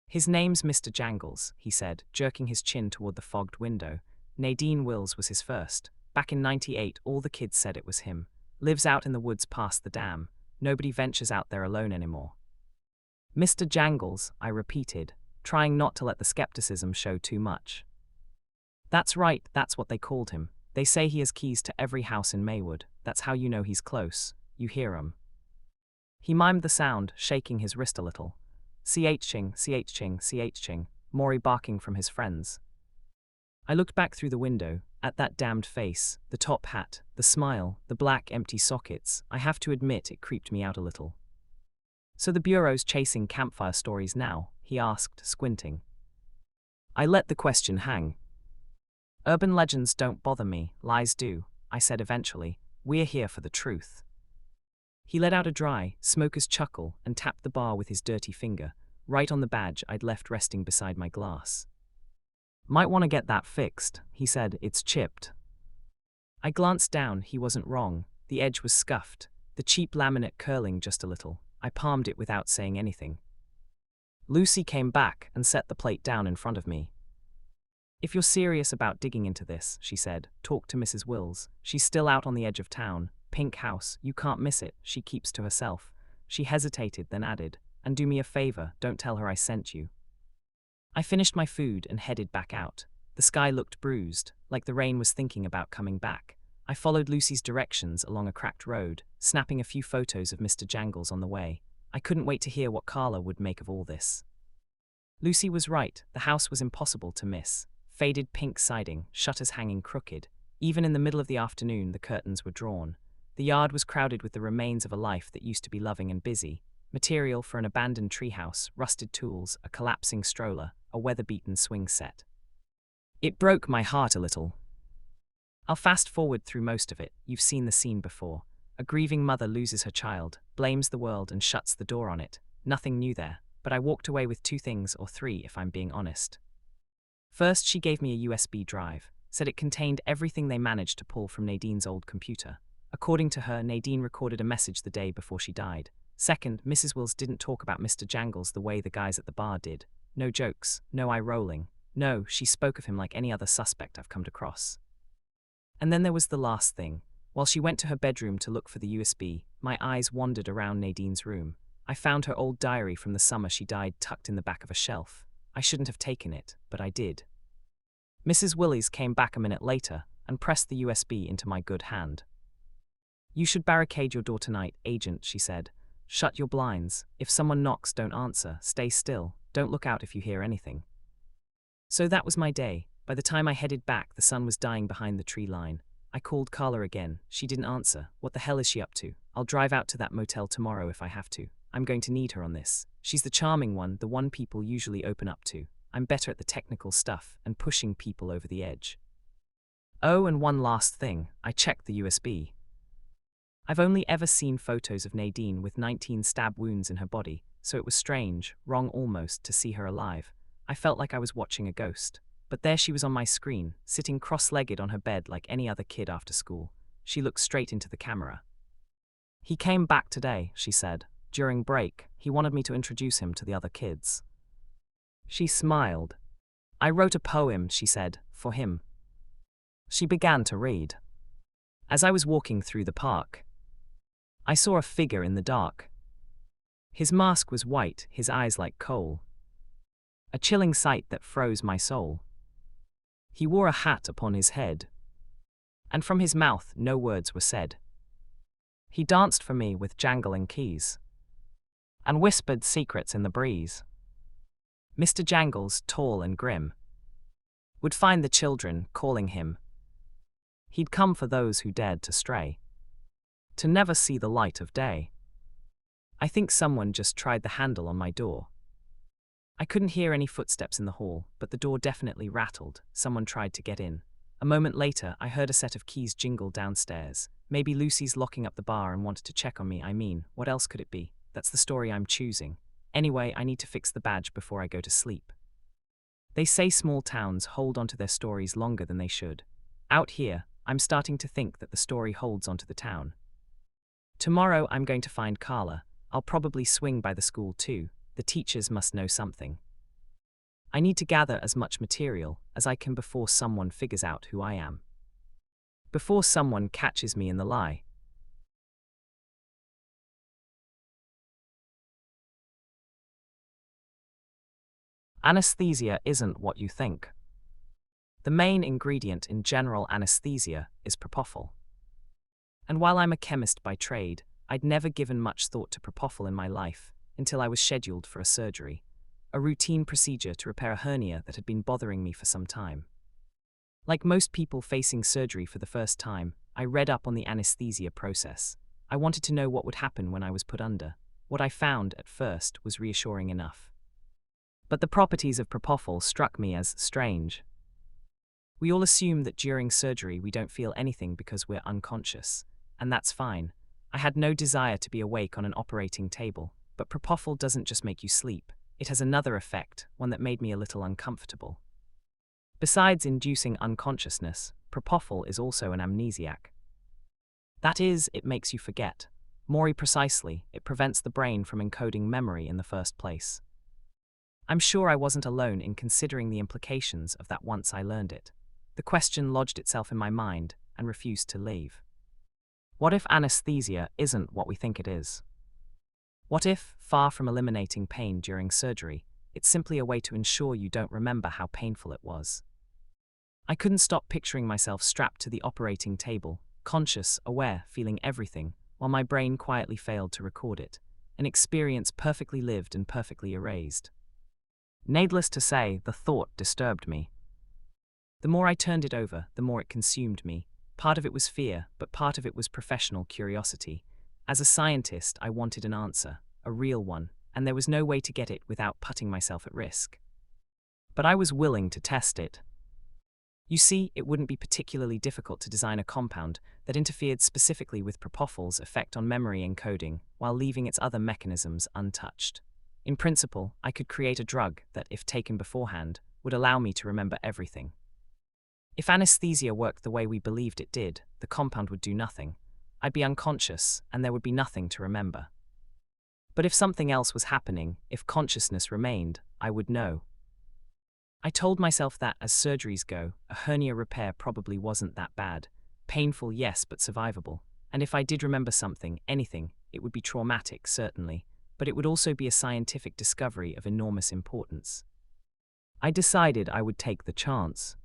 His name's Mr. Jangles, he said, jerking his chin toward the fogged window. Nadine Wills was his first. Back in '98, all the kids said it was him. Lives out in the woods past the dam. Nobody ventures out there alone anymore. Mr. Jangles, I repeated, trying not to let the skepticism show too much. That's right, that's what they called him. They say he has keys to every house in Maywood. That's how you know he's close. You hear him. He mimed the sound, shaking his wrist a little. CHing, CHing, CHing, Maury barking from his friends. I looked back through the window, at that damned face, the top hat, the smile, the black empty sockets. I have to admit it creeped me out a little. So the Bureau's chasing campfire stories now? He asked, squinting. I let the question hang. Urban legends don't bother me, lies do, I said eventually. We're here for the truth. He let out a dry, smoker's chuckle and tapped the bar with his dirty finger, right on the badge I'd left resting beside my glass. Might want to get that fixed, he said. It's chipped. I glanced down. He wasn't wrong. The edge was scuffed, the cheap laminate curling just a little. I palmed it without saying anything. Lucy came back and set the plate down in front of me. If you're serious about digging into this, she said, talk to Mrs. Wills. She's still out on the edge of town. Pink house, you can't miss it. She keeps to herself. She hesitated, then added, and do me a favor, don't tell her I sent you. I finished my food and headed back out. The sky looked bruised, like the rain was thinking about coming back. I followed Lucy's directions along a cracked road, snapping a few photos of Mr. Jangles on the way. I couldn't wait to hear what Carla would make of all this. Lucy was right. The house was impossible to miss. Faded pink siding, shutters hanging crooked. Even in the middle of the afternoon, the curtains were drawn. The yard was crowded with the remains of a life that used to be loving and busy. Material for an abandoned treehouse, rusted tools, a collapsing stroller, a weather-beaten swing set. It broke my heart a little. I'll fast forward through most of it. You've seen the scene before. A grieving mother loses her child, blames the world and shuts the door on it. Nothing new there, but I walked away with 2 things, or 3 if I'm being honest. First, she gave me a USB drive, said it contained everything they managed to pull from Nadine's old computer. According to her, Nadine recorded a message the day before she died. Second, Mrs. Wills didn't talk about Mr. Jangles the way the guys at the bar did. No jokes, no eye-rolling. No, she spoke of him like any other suspect I've come across. And then there was the last thing. While she went to her bedroom to look for the USB, my eyes wandered around Nadine's room. I found her old diary from the summer she died tucked in the back of a shelf. I shouldn't have taken it, but I did. Mrs. Willies came back a minute later and pressed the USB into my good hand. "You should barricade your door tonight, Agent," she said. "Shut your blinds. If someone knocks, don't answer. Stay still. Don't look out if you hear anything." So that was my day. By the time I headed back, the sun was dying behind the tree line. I called Carla again. She didn't answer. What the hell is she up to? I'll drive out to that motel tomorrow if I have to. I'm going to need her on this. She's the charming one, the one people usually open up to. I'm better at the technical stuff and pushing people over the edge. Oh, and one last thing. I checked the USB. I've only ever seen photos of Nadine with 19 stab wounds in her body, so it was strange, wrong almost, to see her alive. I felt like I was watching a ghost. But there she was on my screen, sitting cross-legged on her bed like any other kid after school. She looked straight into the camera. "He came back today," she said. "During break, he wanted me to introduce him to the other kids." She smiled. "I wrote a poem," she said, "for him." She began to read. As I was walking through the park, I saw a figure in the dark. His mask was white, his eyes like coal. A chilling sight that froze my soul. He wore a hat upon his head, and from his mouth no words were said. He danced for me with jangling keys, and whispered secrets in the breeze. Mr. Jangles, tall and grim, would find the children calling him. He'd come for those who dared to stray, to never see the light of day. I think someone just tried the handle on my door. I couldn't hear any footsteps in the hall, but the door definitely rattled. Someone tried to get in. A moment later, I heard a set of keys jingle downstairs. Maybe Lucy's locking up the bar and wanted to check on me. I mean, what else could it be? That's the story I'm choosing. Anyway, I need to fix the badge before I go to sleep. They say small towns hold onto their stories longer than they should. Out here, I'm starting to think that the story holds onto the town. Tomorrow, I'm going to find Carla. I'll probably swing by the school too. The teachers must know something. I need to gather as much material as I can before someone figures out who I am. Before someone catches me in the lie. Anesthesia isn't what you think. The main ingredient in general anesthesia is propofol. And while I'm a chemist by trade, I'd never given much thought to propofol in my life until I was scheduled for a surgery, a routine procedure to repair a hernia that had been bothering me for some time. Like most people facing surgery for the first time, I read up on the anesthesia process. I wanted to know what would happen when I was put under. What I found at first was reassuring enough. But the properties of propofol struck me as strange. We all assume that during surgery we don't feel anything because we're unconscious, and that's fine. I had no desire to be awake on an operating table, but propofol doesn't just make you sleep. It has another effect, one that made me a little uncomfortable. Besides inducing unconsciousness, propofol is also an amnesiac. That is, it makes you forget. More precisely, it prevents the brain from encoding memory in the first place. I'm sure I wasn't alone in considering the implications of that once I learned it. The question lodged itself in my mind and refused to leave. What if anesthesia isn't what we think it is? What if, far from eliminating pain during surgery, it's simply a way to ensure you don't remember how painful it was? I couldn't stop picturing myself strapped to the operating table, conscious, aware, feeling everything, while my brain quietly failed to record it, an experience perfectly lived and perfectly erased. Needless to say, the thought disturbed me. The more I turned it over, the more it consumed me. Part of it was fear, but part of it was professional curiosity. As a scientist, I wanted an answer, a real one, and there was no way to get it without putting myself at risk. But I was willing to test it. You see, it wouldn't be particularly difficult to design a compound that interfered specifically with propofol's effect on memory encoding while leaving its other mechanisms untouched. In principle, I could create a drug that, if taken beforehand, would allow me to remember everything. If anesthesia worked the way we believed it did, the compound would do nothing. I'd be unconscious, and there would be nothing to remember. But if something else was happening, if consciousness remained, I would know. I told myself that, as surgeries go, a hernia repair probably wasn't that bad. Painful, yes, but survivable. And if I did remember something, anything, it would be traumatic, certainly. but it would also be a scientific discovery of enormous importance. I decided I would take the chance.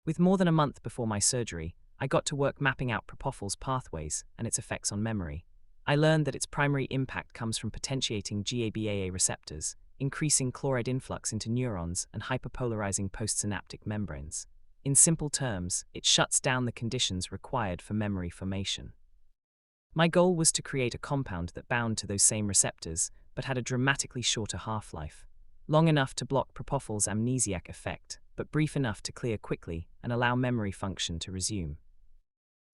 With more than a month before my surgery, I got to work mapping out propofol's pathways and its effects on memory. I learned that its primary impact comes from potentiating GABAA receptors, increasing chloride influx into neurons, and hyperpolarizing postsynaptic membranes. In simple terms, it shuts down the conditions required for memory formation. My goal was to create a compound that bound to those same receptors, but had a dramatically shorter half-life. Long enough to block propofol's amnesiac effect, but brief enough to clear quickly and allow memory function to resume.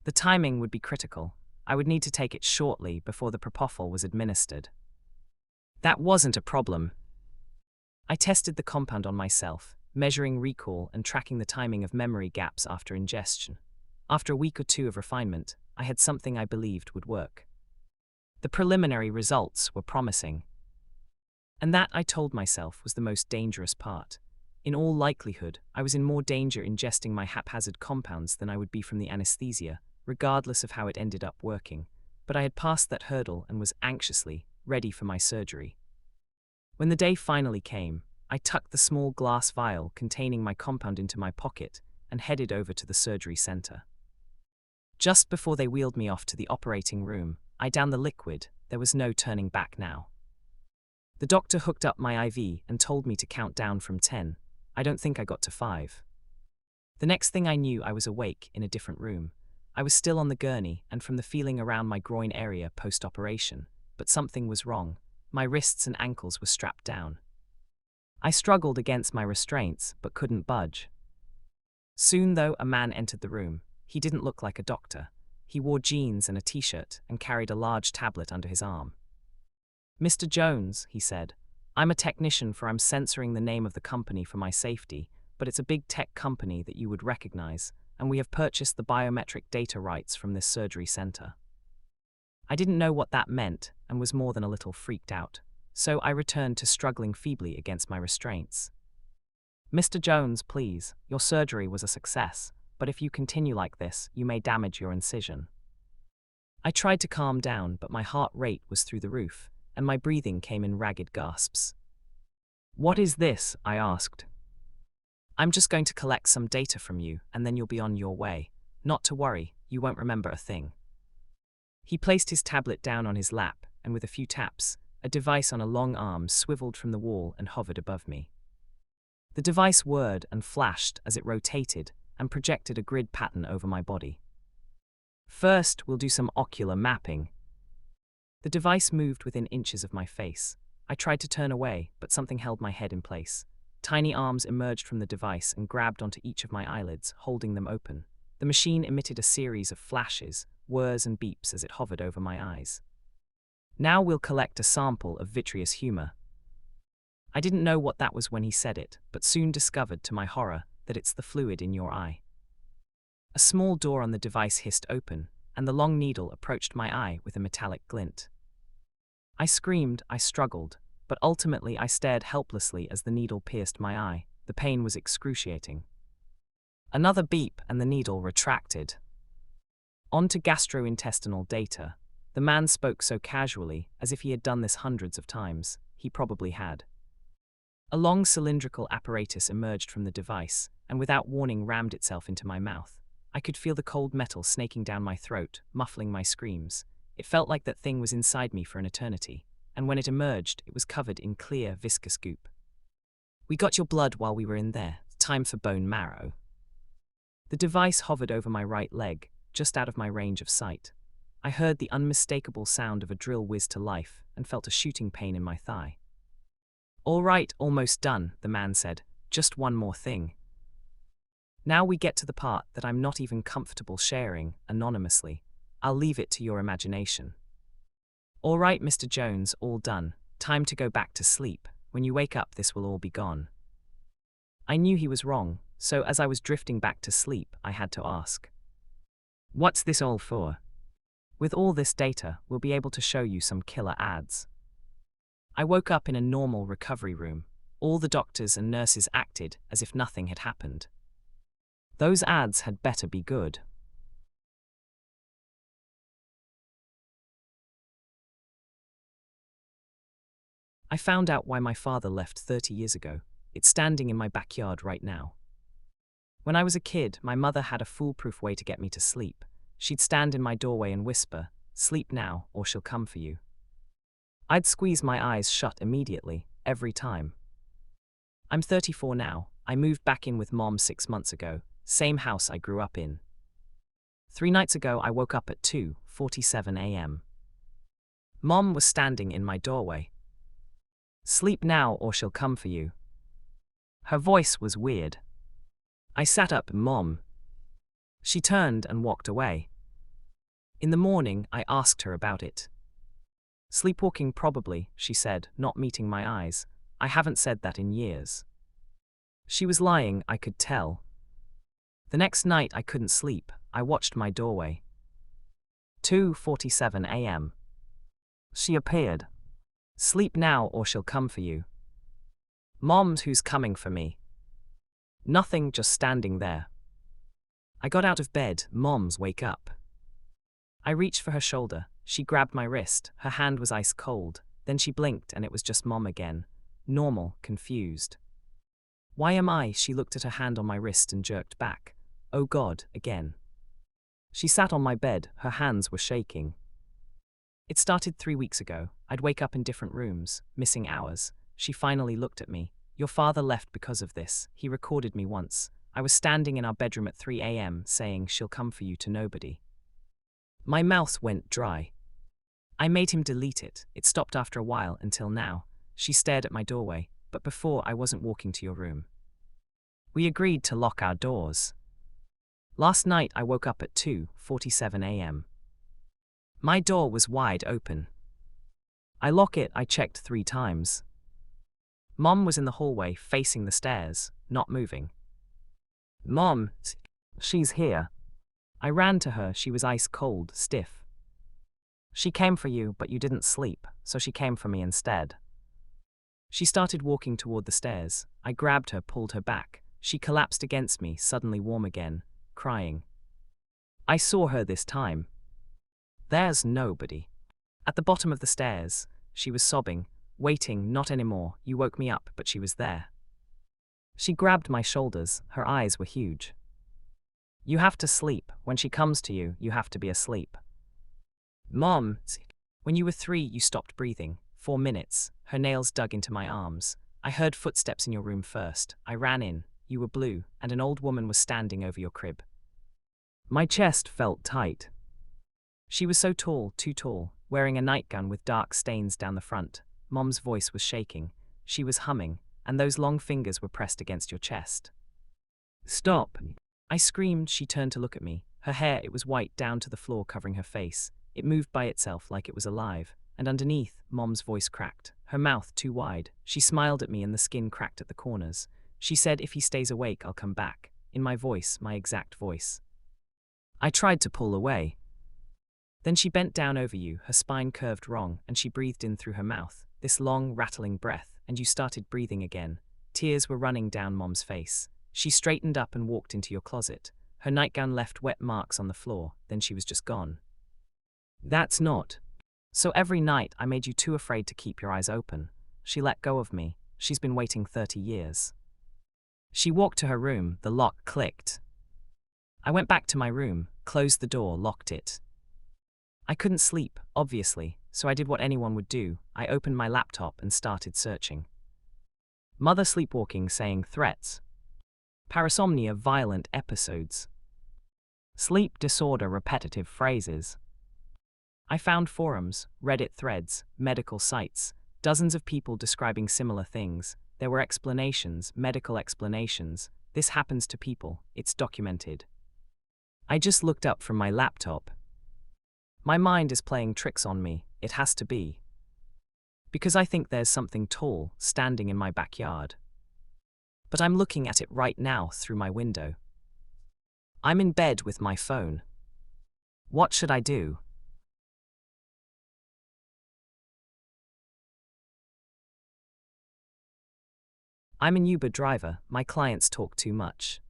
The timing would be critical. I would need to take it shortly before the propofol was administered. That wasn't a problem. I tested the compound on myself, measuring recall and tracking the timing of memory gaps after ingestion. After a week or two of refinement, I had something I believed would work. The preliminary results were promising. And that, I told myself, was the most dangerous part. In all likelihood, I was in more danger ingesting my haphazard compounds than I would be from the anesthesia, regardless of how it ended up working. But I had passed that hurdle and was anxiously ready for my surgery. When the day finally came, I tucked the small glass vial containing my compound into my pocket and headed over to the surgery center. Just before they wheeled me off to the operating room, I downed the liquid. There was no turning back now. The doctor hooked up my IV and told me to count down from 10. I don't think I got to 5. The next thing I knew, I was awake in a different room. I was still on the gurney, and from the feeling around my groin area post-operation, but something was wrong. My wrists and ankles were strapped down. I struggled against my restraints, but couldn't budge. Soon, though, a man entered the room. He didn't look like a doctor. He wore jeans and a t-shirt and carried a large tablet under his arm. "Mr. Jones," he said, "I'm a technician I'm censoring the name of the company for my safety, but it's a big tech company that you would recognize, and we have purchased the biometric data rights from this surgery center." I didn't know what that meant and was more than a little freaked out, so I returned to struggling feebly against my restraints. "Mr. Jones, please, your surgery was a success, but if you continue like this, you may damage your incision." I tried to calm down, but my heart rate was through the roof, and my breathing came in ragged gasps. "What is this?" I asked. "I'm just going to collect some data from you, and then you'll be on your way. Not to worry, you won't remember a thing." He placed his tablet down on his lap, and with a few taps, a device on a long arm swiveled from the wall and hovered above me. The device whirred and flashed as it rotated and projected a grid pattern over my body. "First, we'll do some ocular mapping." The device moved within inches of my face. I tried to turn away, but something held my head in place. Tiny arms emerged from the device and grabbed onto each of my eyelids, holding them open. The machine emitted a series of flashes, whirs and beeps as it hovered over my eyes. "Now we'll collect a sample of vitreous humor." I didn't know what that was when he said it, but soon discovered, to my horror, that it's the fluid in your eye. A small door on the device hissed open, and the long needle approached my eye with a metallic glint. I screamed, I struggled, but ultimately I stared helplessly as the needle pierced my eye. The pain was excruciating. Another beep and the needle retracted. On to gastrointestinal data. The man spoke so casually, as if he had done this hundreds of times. He probably had. A long cylindrical apparatus emerged from the device, and without warning rammed itself into my mouth. I could feel the cold metal snaking down my throat, muffling my screams. It felt like that thing was inside me for an eternity, and when it emerged, it was covered in clear, viscous goop. "We got your blood while we were in there. Time for bone marrow." The device hovered over my right leg, just out of my range of sight. I heard the unmistakable sound of a drill whiz to life and felt a shooting pain in my thigh. "All right, almost done," the man said. "Just one more thing." Now we get to the part that I'm not even comfortable sharing anonymously. I'll leave it to your imagination. "All right, Mr. Jones, all done. Time to go back to sleep. When you wake up, this will all be gone." I knew he was wrong, so as I was drifting back to sleep, I had to ask, "What's this all for?" "With all this data, we'll be able to show you some killer ads." I woke up in a normal recovery room. All the doctors and nurses acted as if nothing had happened. Those ads had better be good. I found out why my father left 30 years ago. It's standing in my backyard right now. When I was a kid, my mother had a foolproof way to get me to sleep. She'd stand in my doorway and whisper, "Sleep now, or she'll come for you." I'd squeeze my eyes shut immediately, every time. I'm 34 now. I moved back in with Mom 6 months ago, same house I grew up in. 3 nights ago, I woke up at 2:47 a.m. Mom was standing in my doorway. "Sleep now, or she'll come for you." Her voice was weird. I sat up, "Mom." She turned and walked away. In the morning, I asked her about it. "Sleepwalking probably," she said, not meeting my eyes. "I haven't said that in years." She was lying, I could tell. The next night I couldn't sleep. I watched my doorway. 2:47 a.m. She appeared. "Sleep now, or she'll come for you." "Mom's who's coming for me." Nothing, just standing there. I got out of bed. "Mom's, wake up." I reached for her shoulder. She grabbed my wrist. Her hand was ice cold. Then she blinked and it was just Mom again. Normal, confused. "Why am I?" She looked at her hand on my wrist and jerked back. "Oh God, again." She sat on my bed. Her hands were shaking. It started 3 weeks ago. I'd wake up in different rooms, missing hours. She finally looked at me. "Your father left because of this. He recorded me once. I was standing in our bedroom at 3 a.m. saying she'll come for you to nobody." My mouth went dry. I made him delete it. It stopped after a while until now. She stared at my doorway, but before I wasn't walking to your room. We agreed to lock our doors. Last night I woke up at 2:47 a.m. My door was wide open. I lock it. I checked 3 times. Mom was in the hallway facing the stairs, not moving. "Mom, she's here." I ran to her. She was ice cold, stiff. "She came for you, but you didn't sleep, so she came for me instead." She started walking toward the stairs. I grabbed her, pulled her back. She collapsed against me, suddenly warm again, crying. I saw her this time. "There's nobody." At the bottom of the stairs, she was sobbing, "Waiting, not anymore. You woke me up," but she was there. She grabbed my shoulders. Her eyes were huge. "You have to sleep. When she comes to you, you have to be asleep." "Mom, when you were 3, you stopped breathing. 4 minutes." Her nails dug into my arms. "I heard footsteps in your room first. I ran in. You were blue, and an old woman was standing over your crib." My chest felt tight. She was so tall, too tall, wearing a nightgown with dark stains down the front. Mom's voice was shaking. She was humming, and those long fingers were pressed against your chest. "Stop!" I screamed. She turned to look at me. Her hair, it was white down to the floor, covering her face. It moved by itself like it was alive, and underneath, Mom's voice cracked. Her mouth too wide. She smiled at me and the skin cracked at the corners. She said, "If he stays awake, I'll come back." In my voice, my exact voice. I tried to pull away. Then she bent down over you, her spine curved wrong, and she breathed in through her mouth, this long, rattling breath, and you started breathing again. Tears were running down Mom's face. She straightened up and walked into your closet. Her nightgown left wet marks on the floor, then she was just gone. "That's not." "So every night I made you too afraid to keep your eyes open." She let go of me. She's been waiting 30 years. She walked to her room. The lock clicked. I went back to my room, closed the door, locked it. I couldn't sleep, obviously, so I did what anyone would do. I opened my laptop and started searching. Mother sleepwalking, saying threats. Parasomnia, violent episodes. Sleep disorder, repetitive phrases. I found forums, Reddit threads, medical sites, dozens of people describing similar things. There were explanations, medical explanations. This happens to people, it's documented. I just looked up from my laptop. My mind is playing tricks on me, it has to be. Because I think there's something tall standing in my backyard. But I'm looking at it right now through my window. I'm in bed with my phone. What should I do? I'm an Uber driver, my clients talk too much.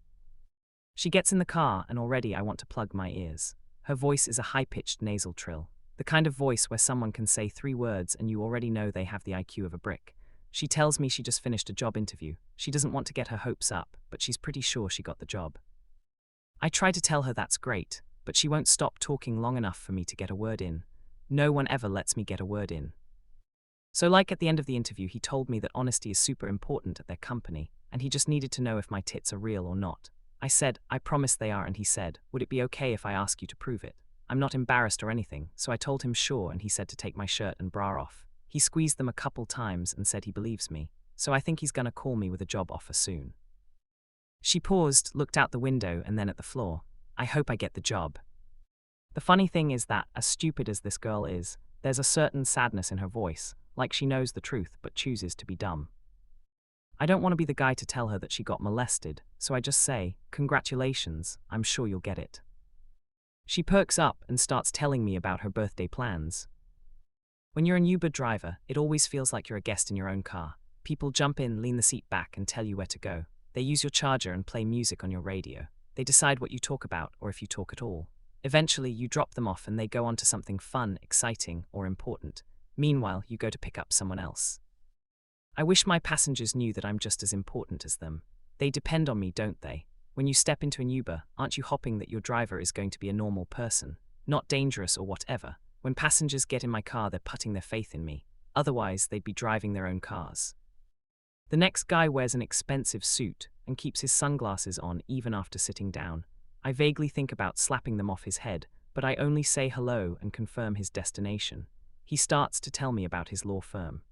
She gets in the car and already I want to plug my ears. Her voice is a high-pitched nasal trill. The kind of voice where someone can say 3 words and you already know they have the IQ of a brick. She tells me she just finished a job interview. She doesn't want to get her hopes up, but she's pretty sure she got the job. I try to tell her that's great, but she won't stop talking long enough for me to get a word in. No one ever lets me get a word in. So like at the end of the interview, he told me that honesty is super important at their company, and he just needed to know if my tits are real or not. I said, I promise they are, and he said, would it be okay if I ask you to prove it? I'm not embarrassed or anything, so I told him sure, and he said to take my shirt and bra off. He squeezed them a couple times and said he believes me, so I think he's gonna call me with a job offer soon. She paused, looked out the window and then at the floor. I hope I get the job. The funny thing is that, as stupid as this girl is, there's a certain sadness in her voice, like she knows the truth but chooses to be dumb. I don't want to be the guy to tell her that she got molested, so I just say, congratulations, I'm sure you'll get it. She perks up and starts telling me about her birthday plans. When you're an Uber driver, it always feels like you're a guest in your own car. People jump in, lean the seat back and tell you where to go. They use your charger and play music on your radio. They decide what you talk about or if you talk at all. Eventually, you drop them off and they go on to something fun, exciting, or important. Meanwhile, you go to pick up someone else. I wish my passengers knew that I'm just as important as them. They depend on me, don't they? When you step into an Uber, aren't you hoping that your driver is going to be a normal person, not dangerous or whatever? When passengers get in my car, they're putting their faith in me. Otherwise, they'd be driving their own cars. The next guy wears an expensive suit and keeps his sunglasses on even after sitting down. I vaguely think about slapping them off his head, but I only say hello and confirm his destination. He starts to tell me about his law firm.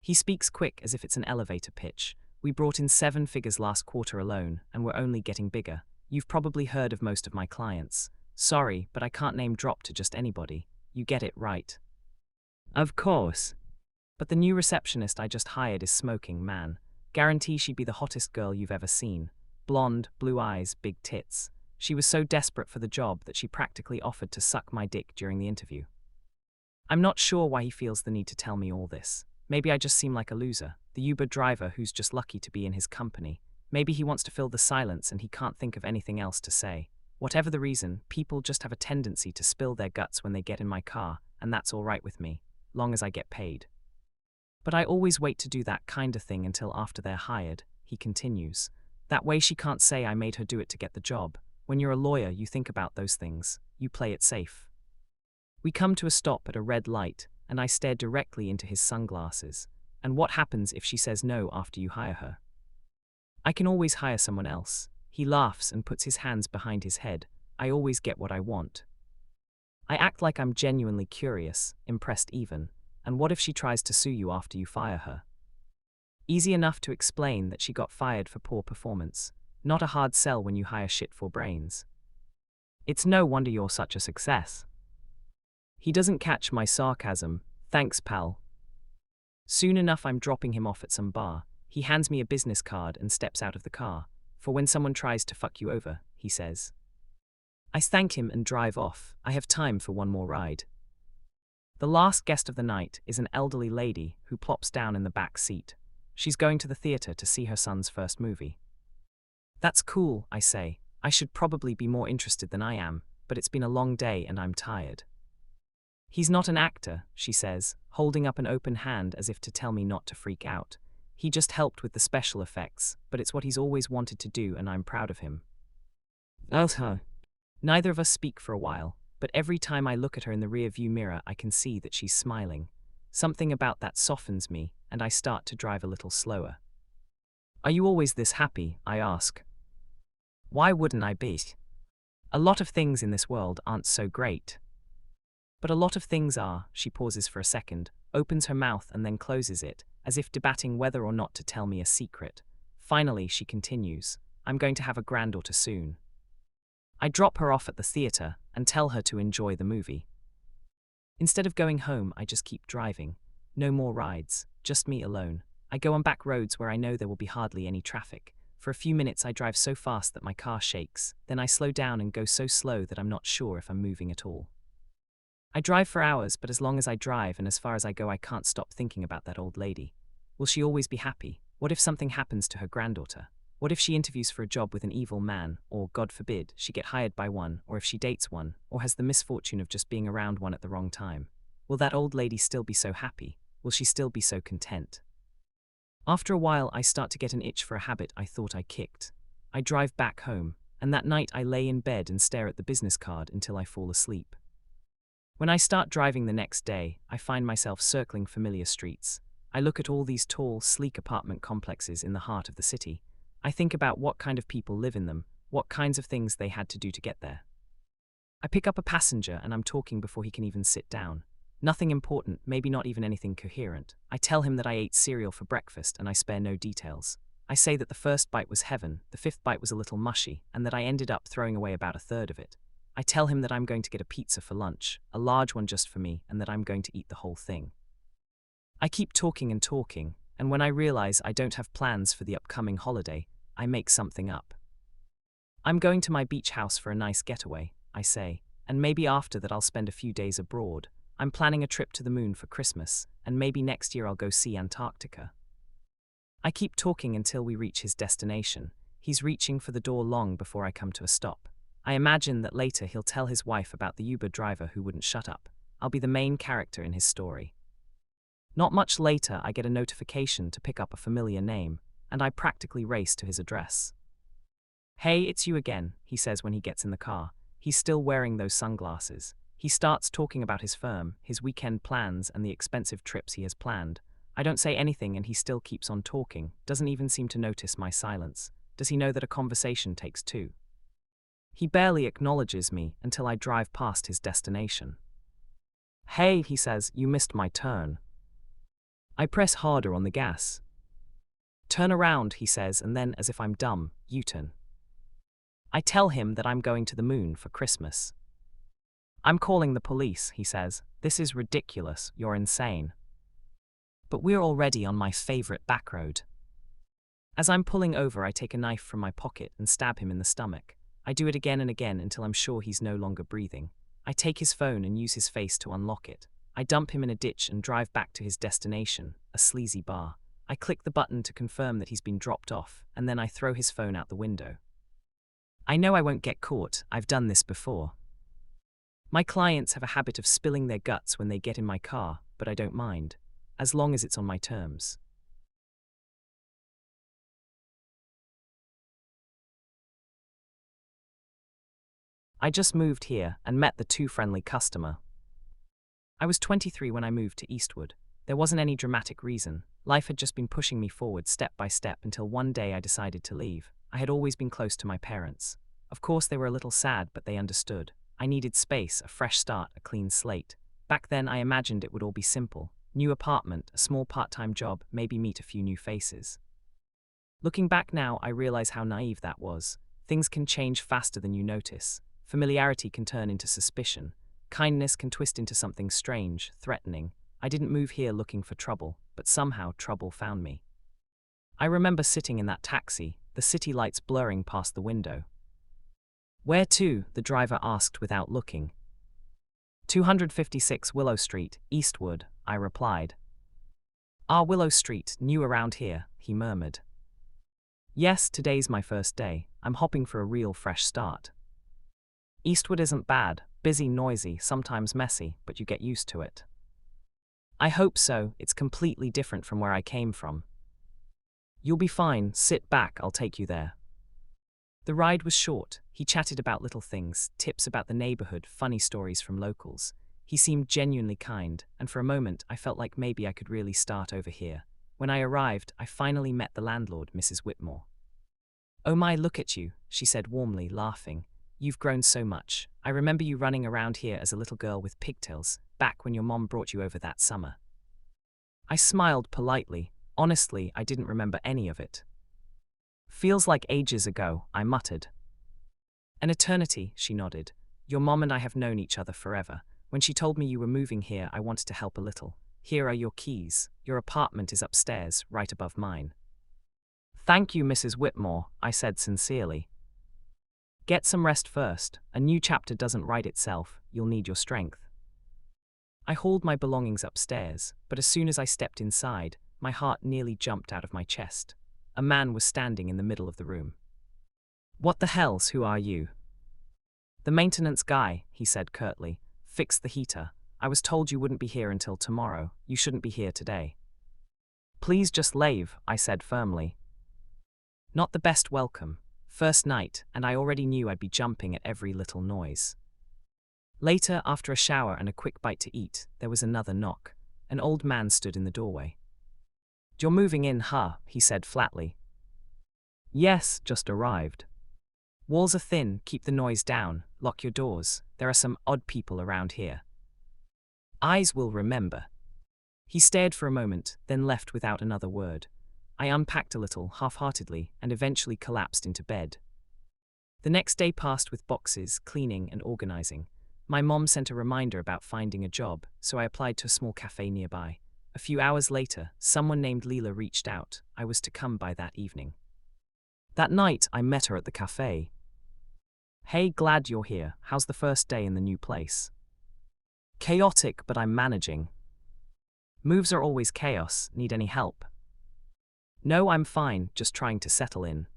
He speaks quick as if it's an elevator pitch. We brought in 7 figures last quarter alone, and we're only getting bigger. You've probably heard of most of my clients. Sorry, but I can't name drop to just anybody. You get it, right? Of course. But the new receptionist I just hired is smoking, man. Guarantee she'd be the hottest girl you've ever seen. Blonde, blue eyes, big tits. She was so desperate for the job that she practically offered to suck my dick during the interview. I'm not sure why he feels the need to tell me all this. Maybe I just seem like a loser, the Uber driver who's just lucky to be in his company. Maybe he wants to fill the silence and he can't think of anything else to say. Whatever the reason, people just have a tendency to spill their guts when they get in my car, and that's all right with me, long as I get paid. But I always wait to do that kind of thing until after they're hired, he continues. That way she can't say I made her do it to get the job. When you're a lawyer, you think about those things. You play it safe. We come to a stop at a red light, and I stare directly into his sunglasses. And what happens if she says no after you hire her? I can always hire someone else. He laughs and puts his hands behind his head. I always get what I want. I act like I'm genuinely curious, impressed even. And what if she tries to sue you after you fire her? Easy enough to explain that she got fired for poor performance. Not a hard sell when you hire shit for brains. It's no wonder you're such a success. He doesn't catch my sarcasm. Thanks, pal. Soon enough, I'm dropping him off at some bar. He hands me a business card and steps out of the car. For when someone tries to fuck you over, he says. I thank him and drive off. I have time for one more ride. The last guest of the night is an elderly lady who plops down in the back seat. She's going to the theater to see her son's first movie. That's cool, I say. I should probably be more interested than I am, but it's been a long day and I'm tired. He's not an actor, she says, holding up an open hand as if to tell me not to freak out. He just helped with the special effects, but it's what he's always wanted to do and I'm proud of him. Neither of us speak for a while, but every time I look at her in the rear-view mirror I can see that she's smiling. Something about that softens me, and I start to drive a little slower. Are you always this happy? I ask. Why wouldn't I be? A lot of things in this world aren't so great. But a lot of things are. She pauses for a second, opens her mouth and then closes it, as if debating whether or not to tell me a secret. Finally, she continues, I'm going to have a granddaughter soon. I drop her off at the theater and tell her to enjoy the movie. Instead of going home, I just keep driving. No more rides, just me alone. I go on back roads where I know there will be hardly any traffic. For a few minutes I drive so fast that my car shakes, then I slow down and go so slow that I'm not sure if I'm moving at all. I drive for hours, but as long as I drive and as far as I go I can't stop thinking about that old lady. Will she always be happy? What if something happens to her granddaughter? What if she interviews for a job with an evil man, or, God forbid, she get hired by one, or if she dates one, or has the misfortune of just being around one at the wrong time? Will that old lady still be so happy? Will she still be so content? After a while, I start to get an itch for a habit I thought I kicked. I drive back home, and that night I lay in bed and stare at the business card until I fall asleep. When I start driving the next day, I find myself circling familiar streets. I look at all these tall, sleek apartment complexes in the heart of the city. I think about what kind of people live in them, what kinds of things they had to do to get there. I pick up a passenger and I'm talking before he can even sit down. Nothing important, maybe not even anything coherent. I tell him that I ate cereal for breakfast and I spare no details. I say that the first bite was heaven, the fifth bite was a little mushy, and that I ended up throwing away about a third of it. I tell him that I'm going to get a pizza for lunch, a large one just for me, and that I'm going to eat the whole thing. I keep talking and talking, and when I realize I don't have plans for the upcoming holiday, I make something up. I'm going to my beach house for a nice getaway, I say, and maybe after that I'll spend a few days abroad. I'm planning a trip to the moon for Christmas, and maybe next year I'll go see Antarctica. I keep talking until we reach his destination. He's reaching for the door long before I come to a stop. I imagine that later he'll tell his wife about the Uber driver who wouldn't shut up. I'll be the main character in his story. Not much later, I get a notification to pick up a familiar name, and I practically race to his address. "Hey, it's you again," he says when he gets in the car. He's still wearing those sunglasses. He starts talking about his firm, his weekend plans, and the expensive trips he has planned. I don't say anything and he still keeps on talking, doesn't even seem to notice my silence. Does he know that a conversation takes two? He barely acknowledges me until I drive past his destination. "Hey," he says, "you missed my turn." I press harder on the gas. "Turn around," he says, and then, as if I'm dumb, U-turn. I tell him that I'm going to the moon for Christmas. "I'm calling the police," he says. "This is ridiculous, you're insane." But we're already on my favorite back road. As I'm pulling over, I take a knife from my pocket and stab him in the stomach. I do it again and again until I'm sure he's no longer breathing. I take his phone and use his face to unlock it. I dump him in a ditch and drive back to his destination, a sleazy bar. I click the button to confirm that he's been dropped off, and then I throw his phone out the window. I know I won't get caught. I've done this before. My clients have a habit of spilling their guts when they get in my car, but I don't mind, as long as it's on my terms. I just moved here and met the too friendly customer. I was 23 when I moved to Eastwood. There wasn't any dramatic reason. Life had just been pushing me forward step by step until one day I decided to leave. I had always been close to my parents. Of course, they were a little sad, but they understood. I needed space, a fresh start, a clean slate. Back then, I imagined it would all be simple. New apartment, a small part-time job, maybe meet a few new faces. Looking back now, I realize how naive that was. Things can change faster than you notice. Familiarity can turn into suspicion. Kindness can twist into something strange, threatening. I didn't move here looking for trouble, but somehow trouble found me. I remember sitting in that taxi, the city lights blurring past the window. "Where to?" the driver asked without looking. 256 Willow Street, Eastwood, I replied. "Ah, Willow Street, new around here," he murmured. "Yes, today's my first day. I'm hopping for a real fresh start." Eastwood isn't bad, busy, noisy, sometimes messy, but you get used to it. I hope so. It's completely different from where I came from. "You'll be fine. Sit back, I'll take you there." The ride was short. He chatted about little things, tips about the neighborhood, funny stories from locals. He seemed genuinely kind, and for a moment I felt like maybe I could really start over here. When I arrived, I finally met the landlord, Mrs. Whitmore. "Oh my, look at you," she said warmly, laughing. "You've grown so much. I remember you running around here as a little girl with pigtails, back when your mom brought you over that summer." I smiled politely. Honestly, I didn't remember any of it. "Feels like ages ago," I muttered. "An eternity," she nodded. "Your mom and I have known each other forever. When she told me you were moving here, I wanted to help a little. Here are your keys. Your apartment is upstairs, right above mine." "Thank you, Mrs. Whitmore," I said sincerely. "Get some rest first. A new chapter doesn't write itself. You'll need your strength." I hauled my belongings upstairs, but as soon as I stepped inside, my heart nearly jumped out of my chest. a man was standing in the middle of the room. "What the hell's who are you?" "The maintenance guy," he said curtly. "Fix the heater. I was told you wouldn't be here until tomorrow. You shouldn't be here today." "Please just leave," I said firmly. Not the best welcome. First night, and I already knew I'd be jumping at every little noise. Later, after a shower and a quick bite to eat, there was another knock. An old man stood in the doorway. "You're moving in, huh?" he said flatly. "Yes, just arrived." "Walls are thin, keep the noise down, lock your doors. There are some odd people around here." "Eyes will remember." He stared for a moment, then left without another word. I unpacked a little, half-heartedly, and eventually collapsed into bed. The next day passed with boxes, cleaning, and organizing. My mom sent a reminder about finding a job, so I applied to a small cafe nearby. A few hours later, someone named Leela reached out. I was to come by that evening. That night, I met her at the cafe. "Hey, glad you're here. How's the first day in the new place?" "Chaotic, but I'm managing." "Moves are always chaos. Need any help?" "No, I'm fine, just trying to settle in."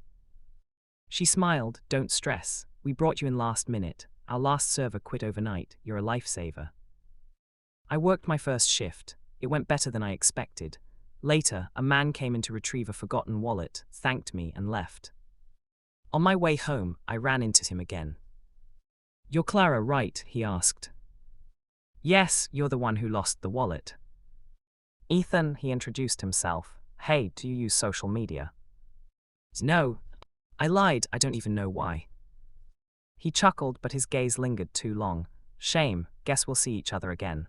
She smiled. "Don't stress. We brought you in last minute. Our last server quit overnight. You're a lifesaver." I worked my first shift. It went better than I expected. Later, a man came in to retrieve a forgotten wallet, thanked me, and left. On my way home, I ran into him again. "You're Clara, right?" he asked. "Yes, you're the one who lost the wallet." "Ethan," he introduced himself. "Hey, do you use social media?" "No." I lied, I don't even know why. He chuckled, but his gaze lingered too long. "Shame, guess we'll see each other again."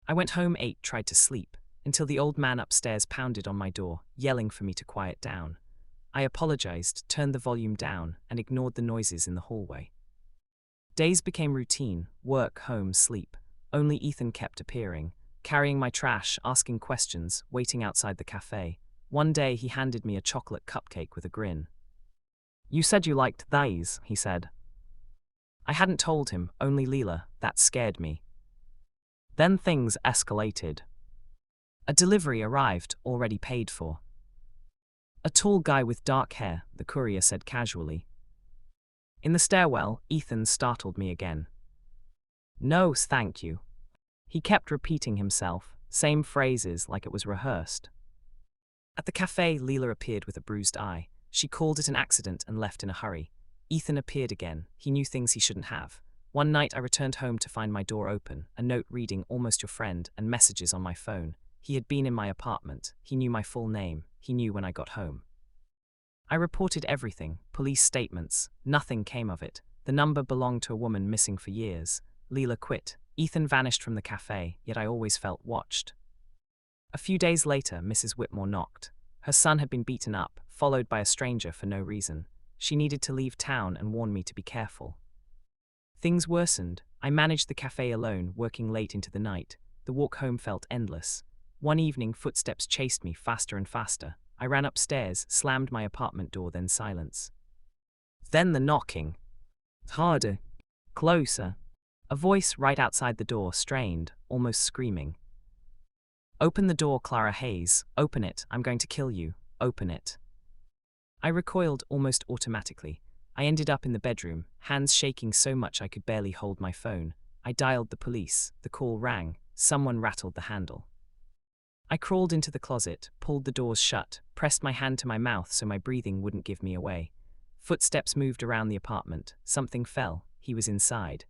I went home, ate, tried to sleep, until the old man upstairs pounded on my door, yelling for me to quiet down. I apologized, turned the volume down, and ignored the noises in the hallway. Days became routine: work, home, sleep. Only Ethan kept appearing, carrying my trash, asking questions, waiting outside the cafe. One day he handed me a chocolate cupcake with a grin. "You said you liked these," he said. I hadn't told him, only Leela. That scared me. Then things escalated. A delivery arrived, already paid for. "A tall guy with dark hair," the courier said casually. In the stairwell, Ethan startled me again. "No, thank you." He kept repeating himself, same phrases like it was rehearsed. At the cafe, Leela appeared with a bruised eye. She called it an accident and left in a hurry. Ethan appeared again. He knew things he shouldn't have. One night I returned home to find my door open, a note reading "Almost your friend," and messages on my phone. He had been in my apartment. He knew my full name. He knew when I got home. I reported everything, police statements. Nothing came of it. The number belonged to a woman missing for years. Leela quit. Ethan vanished from the cafe, yet I always felt watched. A few days later, Mrs. Whitmore knocked. Her son had been beaten up, followed by a stranger for no reason. She needed to leave town and warned me to be careful. Things worsened. I managed the cafe alone, working late into the night. The walk home felt endless. One evening, footsteps chased me faster and faster. I ran upstairs, slammed my apartment door, then silence. Then the knocking. Harder. Closer. A voice right outside the door, strained, almost screaming. "Open the door, Clara Hayes. Open it. I'm going to kill you. Open it." I recoiled almost automatically. I ended up in the bedroom, hands shaking so much I could barely hold my phone. I dialed the police. The call rang. Someone rattled the handle. I crawled into the closet, pulled the doors shut, pressed my hand to my mouth so my breathing wouldn't give me away. Footsteps moved around the apartment. Something fell. He was inside.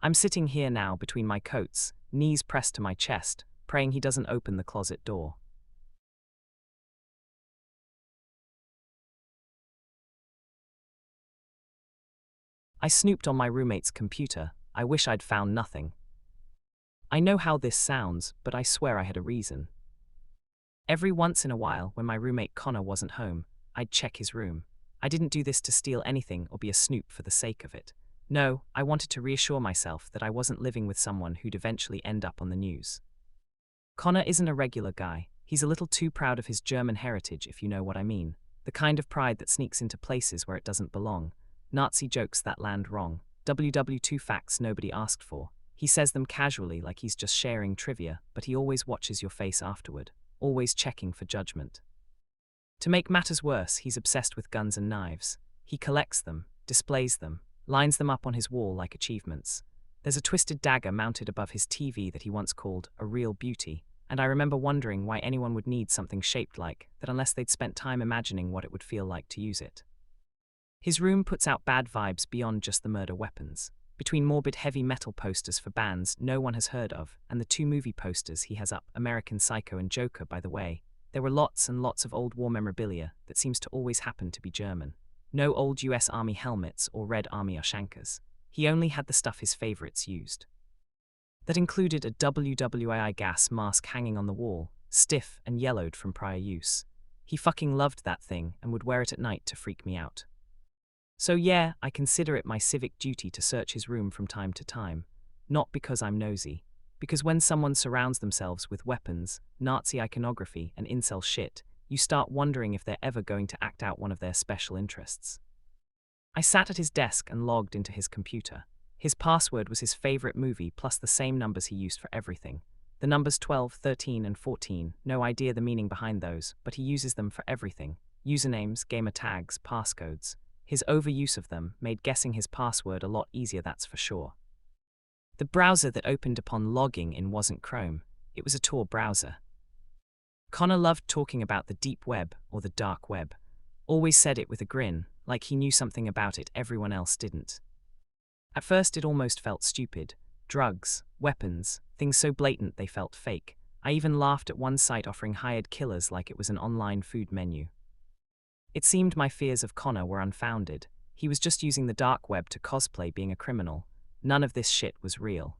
I'm sitting here now between my coats, knees pressed to my chest, praying he doesn't open the closet door. I snooped on my roommate's computer. I wish I'd found nothing. I know how this sounds, but I swear I had a reason. Every once in a while, when my roommate Connor wasn't home, I'd check his room. I didn't do this to steal anything or be a snoop for the sake of it. No, I wanted to reassure myself that I wasn't living with someone who'd eventually end up on the news. Connor isn't a regular guy. He's a little too proud of his German heritage, if you know what I mean. The kind of pride that sneaks into places where it doesn't belong. Nazi jokes that land wrong. WW2 facts nobody asked for. He says them casually like he's just sharing trivia, but he always watches your face afterward, always checking for judgment. To make matters worse, he's obsessed with guns and knives. He collects them, displays them, lines them up on his wall like achievements. There's a twisted dagger mounted above his TV that he once called a real beauty, and I remember wondering why anyone would need something shaped like that unless they'd spent time imagining what it would feel like to use it. His room puts out bad vibes beyond just the murder weapons. Between morbid heavy metal posters for bands no one has heard of, and the 2 movie posters he has up, American Psycho and Joker, by the way, there were lots and lots of old war memorabilia that seems to always happen to be German. No old US Army helmets or Red Army Ushankas. He only had the stuff his favorites used. That included a WWII gas mask hanging on the wall, stiff and yellowed from prior use. He fucking loved that thing and would wear it at night to freak me out. So yeah, I consider it my civic duty to search his room from time to time. Not because I'm nosy. Because when someone surrounds themselves with weapons, Nazi iconography, and incel shit, you start wondering if they're ever going to act out one of their special interests. I sat at his desk and logged into his computer. His password was his favorite movie plus the same numbers he used for everything. The numbers 12, 13, and 14, no idea the meaning behind those, but he uses them for everything. Usernames, gamer tags, passcodes. His overuse of them made guessing his password a lot easier, that's for sure. The browser that opened upon logging in wasn't Chrome, it was a Tor browser. Connor loved talking about the deep web or the dark web. Always said it with a grin, like he knew something about it everyone else didn't. At first it almost felt stupid. Drugs, weapons, things so blatant they felt fake. I even laughed at one site offering hired killers like it was an online food menu. It seemed my fears of Connor were unfounded. He was just using the dark web to cosplay being a criminal. None of this shit was real.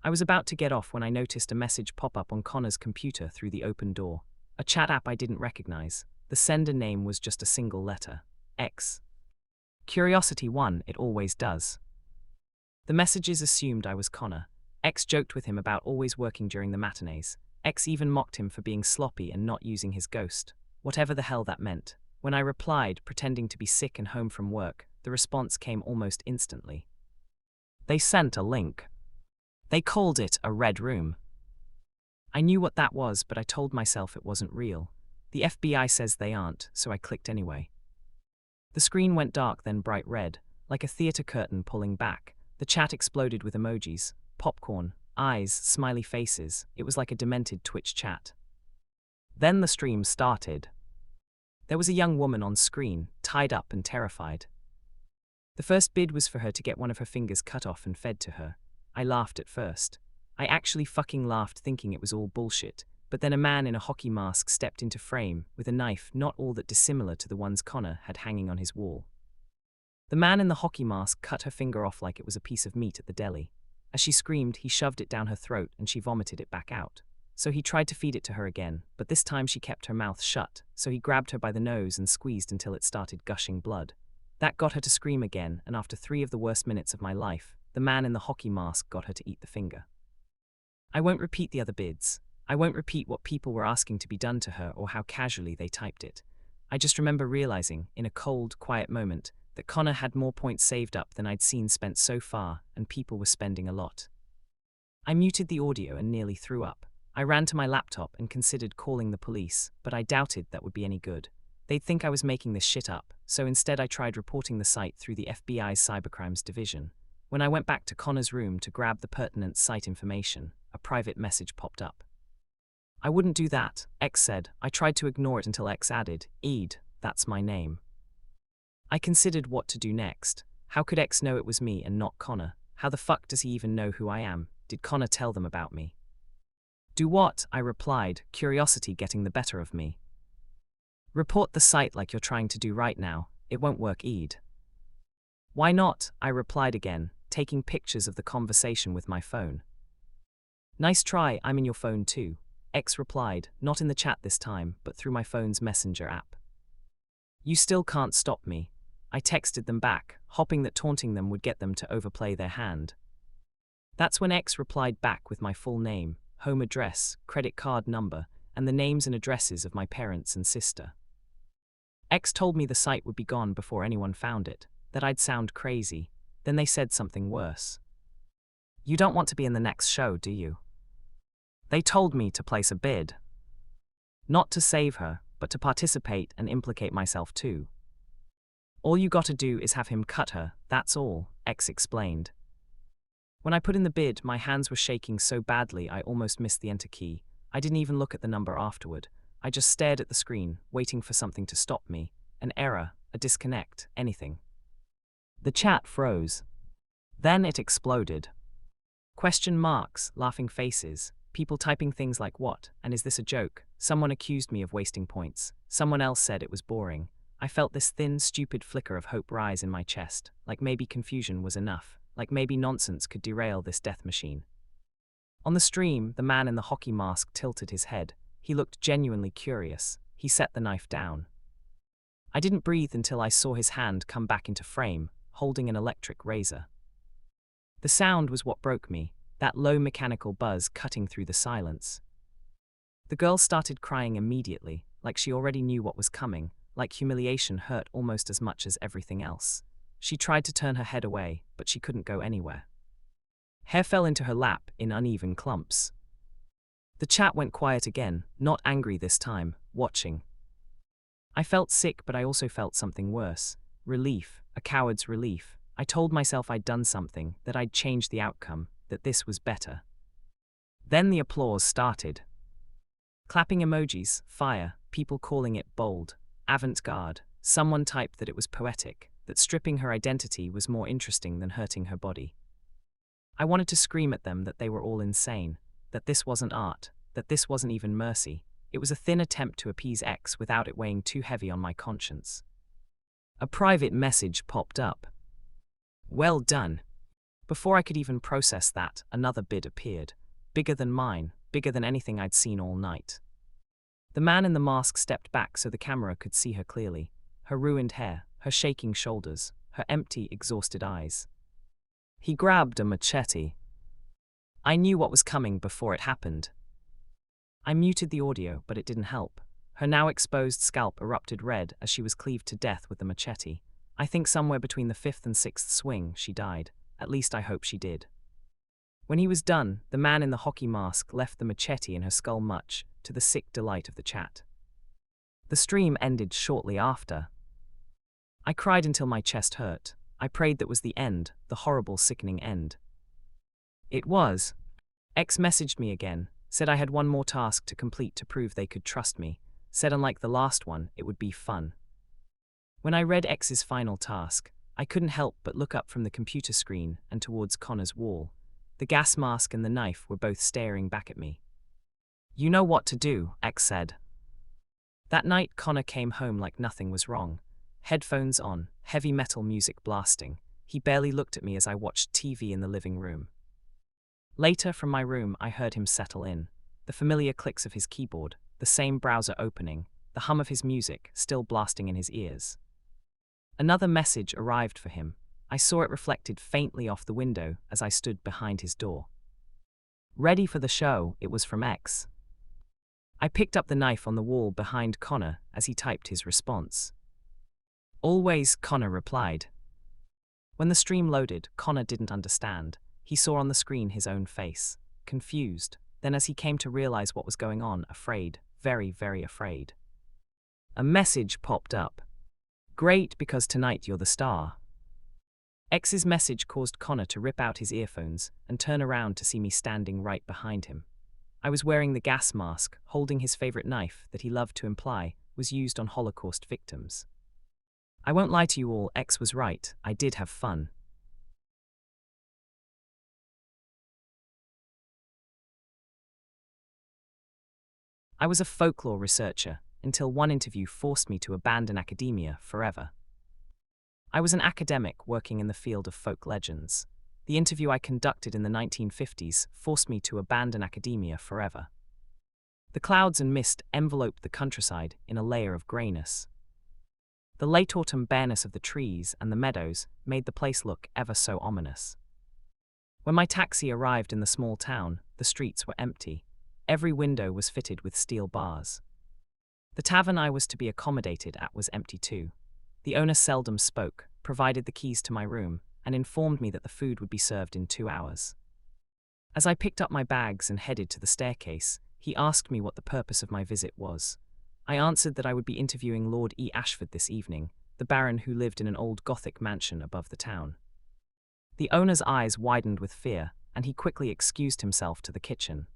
I was about to get off when I noticed a message pop up on Connor's computer through the open door. A chat app I didn't recognize. The sender name was just a single letter. X. Curiosity won, it always does. The messages assumed I was Connor. X joked with him about always working during the matinees. X even mocked him for being sloppy and not using his ghost. Whatever the hell that meant. When I replied, pretending to be sick and home from work, the response came almost instantly. They sent a link. They called it a red room. I knew what that was, but I told myself it wasn't real. The FBI says they aren't, so I clicked anyway. The screen went dark, then bright red, like a theater curtain pulling back. The chat exploded with emojis, popcorn, eyes, smiley faces. It was like a demented Twitch chat. Then the stream started. There was a young woman on screen, tied up and terrified. The first bid was for her to get one of her fingers cut off and fed to her. I laughed at first. I actually fucking laughed thinking it was all bullshit, but then a man in a hockey mask stepped into frame with a knife not all that dissimilar to the ones Connor had hanging on his wall. The man in the hockey mask cut her finger off like it was a piece of meat at the deli. As she screamed, he shoved it down her throat and she vomited it back out. So he tried to feed it to her again, but this time she kept her mouth shut, so he grabbed her by the nose and squeezed until it started gushing blood. That got her to scream again, and after 3 of the worst minutes of my life, the man in the hockey mask got her to eat the finger. I won't repeat the other bids. I won't repeat what people were asking to be done to her or how casually they typed it. I just remember realizing, in a cold, quiet moment, that Connor had more points saved up than I'd seen spent so far, and people were spending a lot. I muted the audio and nearly threw up. I ran to my laptop and considered calling the police, but I doubted that would be any good. They'd think I was making this shit up, so instead I tried reporting the site through the FBI's Cybercrimes division. When I went back to Connor's room to grab the pertinent site information, a private message popped up. I wouldn't do that, X said. I tried to ignore it until X added, Eid, that's my name. I considered what to do next. How could X know it was me and not Connor? How the fuck does he even know who I am? Did Connor tell them about me? Do what? I replied, curiosity getting the better of me. Report the site like you're trying to do right now. It won't work, Eid. Why not? I replied again, taking pictures of the conversation with my phone. Nice try, I'm in your phone too. X replied, not in the chat this time, but through my phone's messenger app. You still can't stop me. I texted them back, hoping that taunting them would get them to overplay their hand. That's when X replied back with my full name, home address, credit card number, and the names and addresses of my parents and sister. X told me the site would be gone before anyone found it, that I'd sound crazy. Then they said something worse. You don't want to be in the next show, do you? They told me to place a bid. Not to save her, but to participate and implicate myself too. All you gotta do is have him cut her, that's all, X explained. When I put in the bid, my hands were shaking so badly I almost missed the enter key. I didn't even look at the number afterward. I just stared at the screen, waiting for something to stop me. An error, a disconnect, anything. The chat froze. Then it exploded. Question marks, laughing faces, people typing things like what, and is this a joke? Someone accused me of wasting points. Someone else said it was boring. I felt this thin, stupid flicker of hope rise in my chest, like maybe confusion was enough, like maybe nonsense could derail this death machine. On the stream, the man in the hockey mask tilted his head. He looked genuinely curious. He set the knife down. I didn't breathe until I saw his hand come back into frame, holding an electric razor. The sound was what broke me, that low mechanical buzz cutting through the silence. The girl started crying immediately, like she already knew what was coming, like humiliation hurt almost as much as everything else. She tried to turn her head away, but she couldn't go anywhere. Hair fell into her lap in uneven clumps. The chat went quiet again, not angry this time, watching. I felt sick, but I also felt something worse. Relief, a coward's relief. I told myself I'd done something, that I'd changed the outcome, that this was better. Then the applause started. Clapping emojis, fire, people calling it bold, avant-garde. Someone typed that it was poetic, that stripping her identity was more interesting than hurting her body. I wanted to scream at them that they were all insane, that this wasn't art, that this wasn't even mercy. It was a thin attempt to appease X without it weighing too heavy on my conscience. A private message popped up. Well done. Before I could even process that, another bid appeared. Bigger than mine, bigger than anything I'd seen all night. The man in the mask stepped back so the camera could see her clearly. Her ruined hair, her shaking shoulders, her empty, exhausted eyes. He grabbed a machete. I knew what was coming before it happened. I muted the audio, but it didn't help. Her now exposed scalp erupted red as she was cleaved to death with the machete. I think somewhere between the 5th and 6th swing, she died. At least I hope she did. When he was done, the man in the hockey mask left the machete in her skull, much to the sick delight of the chat. The stream ended shortly after. I cried until my chest hurt. I prayed that was the end, the horrible, sickening end. It was. X messaged me again, said I had one more task to complete to prove they could trust me, said unlike the last one, it would be fun. When I read X's final task, I couldn't help but look up from the computer screen and towards Connor's wall. The gas mask and the knife were both staring back at me. You know what to do, X said. That night Connor came home like nothing was wrong. Headphones on, heavy metal music blasting. He barely looked at me as I watched TV in the living room. Later, from my room, I heard him settle in. The familiar clicks of his keyboard, the same browser opening, the hum of his music still blasting in his ears. Another message arrived for him. I saw it reflected faintly off the window as I stood behind his door. Ready for the show, it was from X. I picked up the knife on the wall behind Connor as he typed his response. Always, Connor replied. When the stream loaded, Connor didn't understand. He saw on the screen his own face, confused. Then as he came to realize what was going on, afraid, very, very afraid. A message popped up. Great, because tonight you're the star. X's message caused Connor to rip out his earphones and turn around to see me standing right behind him. I was wearing the gas mask, holding his favorite knife that he loved to imply was used on Holocaust victims. I won't lie to you all, X was right, I did have fun. I was a folklore researcher, until one interview forced me to abandon academia forever. I was an academic working in the field of folk legends. The interview I conducted in the 1950s forced me to abandon academia forever. The clouds and mist enveloped the countryside in a layer of greyness. The late autumn bareness of the trees and the meadows made the place look ever so ominous. When my taxi arrived in the small town, the streets were empty. Every window was fitted with steel bars. The tavern I was to be accommodated at was empty too. The owner seldom spoke, provided the keys to my room, and informed me that the food would be served in 2 hours. As I picked up my bags and headed to the staircase, he asked me what the purpose of my visit was. I answered that I would be interviewing Lord E. Ashford this evening, the Baron who lived in an old Gothic mansion above the town. The owner's eyes widened with fear, and he quickly excused himself to the kitchen.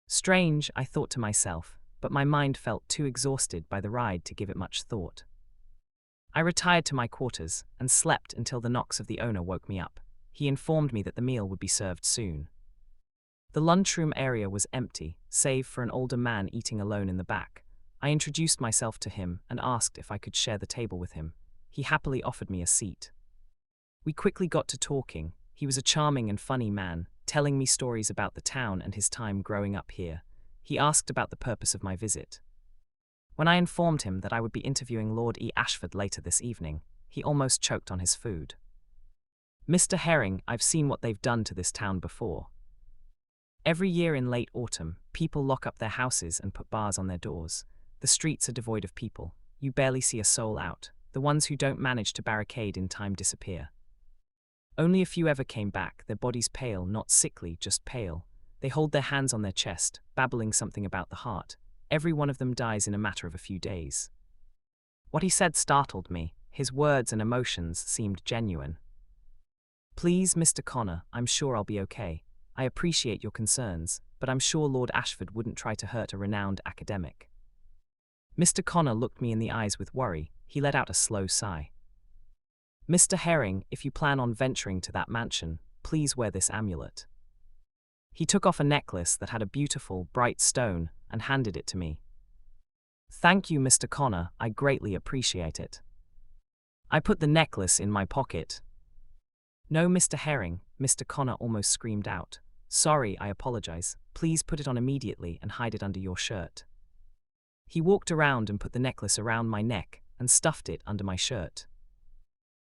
Strange, I thought to myself, but my mind felt too exhausted by the ride to give it much thought. I retired to my quarters and slept until the knocks of the owner woke me up. He informed me that the meal would be served soon. The lunchroom area was empty, save for an older man eating alone in the back. I introduced myself to him and asked if I could share the table with him. He happily offered me a seat. We quickly got to talking. He was a charming and funny man, telling me stories about the town and his time growing up here. He asked about the purpose of my visit. When I informed him that I would be interviewing Lord E. Ashford later this evening, he almost choked on his food. "Mr. Herring, I've seen what they've done to this town before. Every year in late autumn, people lock up their houses and put bars on their doors. The streets are devoid of people. You barely see a soul out. The ones who don't manage to barricade in time disappear. Only a few ever came back, their bodies pale, not sickly, just pale. They hold their hands on their chest, babbling something about the heart. Every one of them dies in a matter of a few days." What he said startled me. His words and emotions seemed genuine. "Please, Mr. Connor, I'm sure I'll be okay. I appreciate your concerns, but I'm sure Lord Ashford wouldn't try to hurt a renowned academic." Mr. Connor looked me in the eyes with worry. He let out a slow sigh. "Mr. Herring, if you plan on venturing to that mansion, please wear this amulet." He took off a necklace that had a beautiful, bright stone and handed it to me. "Thank you, Mr. Connor, I greatly appreciate it." I put the necklace in my pocket. "No, Mr. Herring," Mr. Connor almost screamed out. "Sorry, I apologize. Please put it on immediately and hide it under your shirt." He walked around and put the necklace around my neck and stuffed it under my shirt.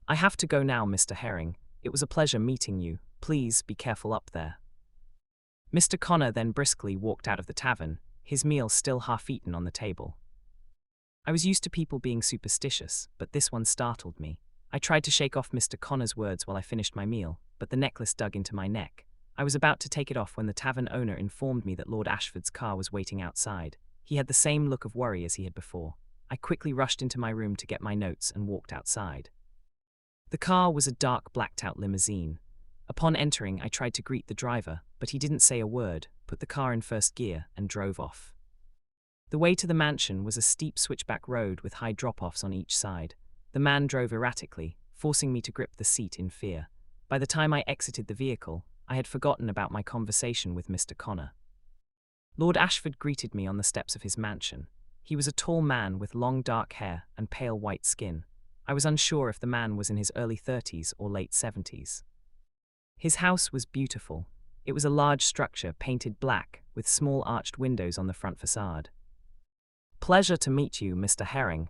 "I have to go now, Mr. Herring. It was a pleasure meeting you. Please be careful up there." Mr. Connor then briskly walked out of the tavern, his meal still half-eaten on the table. I was used to people being superstitious, but this one startled me. I tried to shake off Mr. Connor's words while I finished my meal, but the necklace dug into my neck. I was about to take it off when the tavern owner informed me that Lord Ashford's car was waiting outside. He had the same look of worry as he had before. I quickly rushed into my room to get my notes and walked outside. The car was a dark blacked-out limousine. Upon entering, I tried to greet the driver, but he didn't say a word, put the car in first gear, and drove off. The way to the mansion was a steep switchback road with high drop-offs on each side. The man drove erratically, forcing me to grip the seat in fear. By the time I exited the vehicle, I had forgotten about my conversation with Mr. Connor. Lord Ashford greeted me on the steps of his mansion. He was a tall man with long dark hair and pale white skin. I was unsure if the man was in his early 30s or late 70s. His house was beautiful. It was a large structure painted black with small arched windows on the front facade. "Pleasure to meet you, Mr. Herring."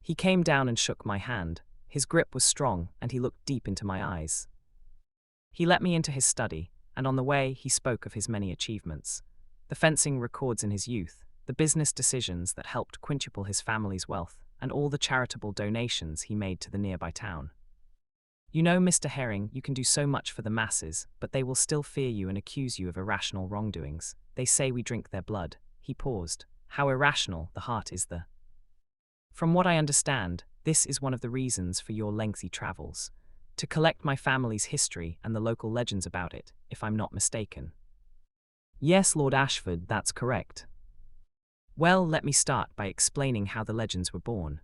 He came down and shook my hand. His grip was strong and he looked deep into my eyes. He let me into his study, and on the way he spoke of his many achievements. The fencing records in his youth, the business decisions that helped quintuple his family's wealth, and all the charitable donations he made to the nearby town. "You know, Mr. Herring, you can do so much for the masses, but they will still fear you and accuse you of irrational wrongdoings. They say we drink their blood." He paused. "How irrational the heart is the..." "From what I understand, this is one of the reasons for your lengthy travels. To collect my family's history and the local legends about it, if I'm not mistaken." "Yes, Lord Ashford, that's correct." "Well, let me start by explaining how the legends were born.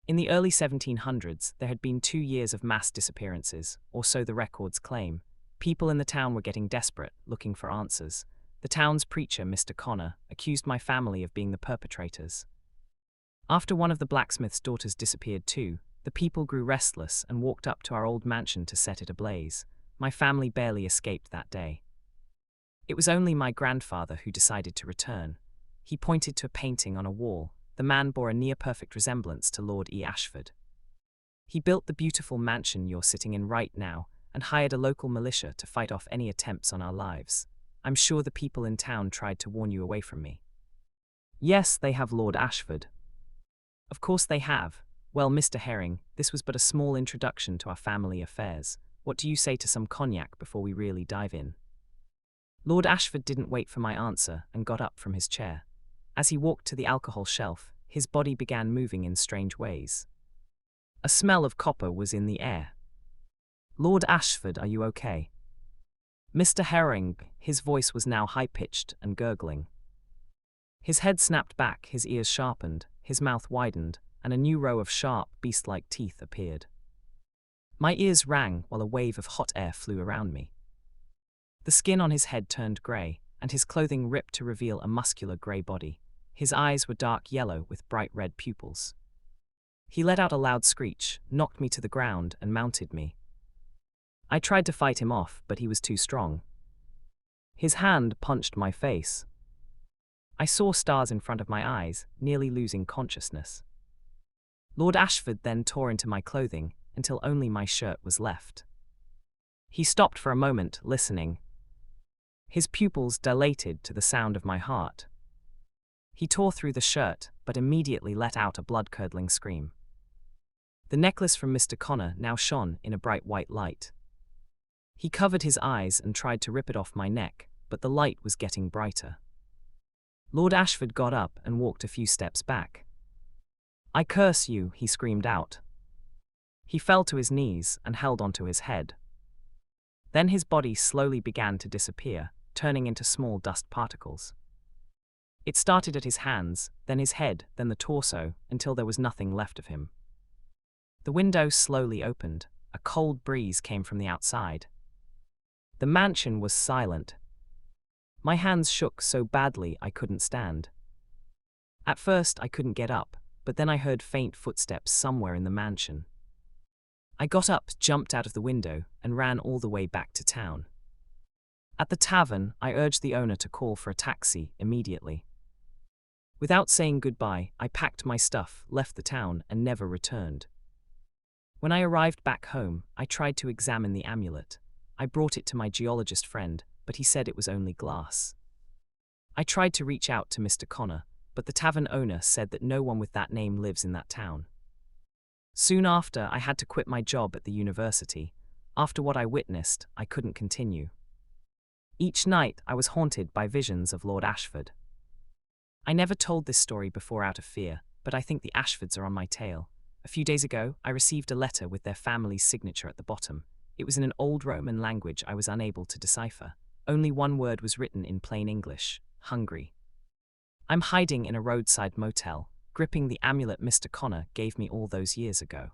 In the early 1700s, there had been 2 years of mass disappearances, or so the records claim. People in the town were getting desperate, looking for answers. The town's preacher, Mr. Connor, accused my family of being the perpetrators. After one of the blacksmith's daughters disappeared too, the people grew restless and walked up to our old mansion to set it ablaze. My family barely escaped that day. It was only my grandfather who decided to return. He pointed to a painting on a wall. The man bore a near-perfect resemblance to Lord E. Ashford. He built the beautiful mansion you're sitting in right now and hired a local militia to fight off any attempts on our lives. I'm sure the people in town tried to warn you away from me." "Yes, they have, Lord Ashford." "Of course they have. Well, Mr. Herring, this was but a small introduction to our family affairs. What do you say to some cognac before we really dive in?" Lord Ashford didn't wait for my answer and got up from his chair. As he walked to the alcohol shelf, his body began moving in strange ways. A smell of copper was in the air. "Lord Ashford, are you okay?" Mr. Herring, his voice was now high-pitched and gurgling. His head snapped back, his ears sharpened, his mouth widened, and a new row of sharp, beast-like teeth appeared. My ears rang while a wave of hot air flew around me. The skin on his head turned grey, and his clothing ripped to reveal a muscular grey body. His eyes were dark yellow with bright red pupils. He let out a loud screech, knocked me to the ground, and mounted me. I tried to fight him off, but he was too strong. His hand punched my face. I saw stars in front of my eyes, nearly losing consciousness. Lord Ashford then tore into my clothing until only my shirt was left. He stopped for a moment, listening. His pupils dilated to the sound of my heart. He tore through the shirt, but immediately let out a blood-curdling scream. The necklace from Mr. Connor now shone in a bright white light. He covered his eyes and tried to rip it off my neck, but the light was getting brighter. Lord Ashford got up and walked a few steps back. "I curse you," he screamed out. He fell to his knees and held onto his head. Then his body slowly began to disappear, turning into small dust particles. It started at his hands, then his head, then the torso, until there was nothing left of him. The window slowly opened. A cold breeze came from the outside. The mansion was silent. My hands shook so badly I couldn't stand. At first I couldn't get up, but then I heard faint footsteps somewhere in the mansion. I got up, jumped out of the window, and ran all the way back to town. At the tavern, I urged the owner to call for a taxi immediately. Without saying goodbye, I packed my stuff, left the town, and never returned. When I arrived back home, I tried to examine the amulet. I brought it to my geologist friend, but he said it was only glass. I tried to reach out to Mr. Connor, but the tavern owner said that no one with that name lives in that town. Soon after, I had to quit my job at the university. After what I witnessed, I couldn't continue. Each night, I was haunted by visions of Lord Ashford. I never told this story before out of fear, but I think the Ashfords are on my tail. A few days ago, I received a letter with their family's signature at the bottom. It was in an old Roman language I was unable to decipher. Only one word was written in plain English: hungry. I'm hiding in a roadside motel, gripping the amulet Mr. Connor gave me all those years ago.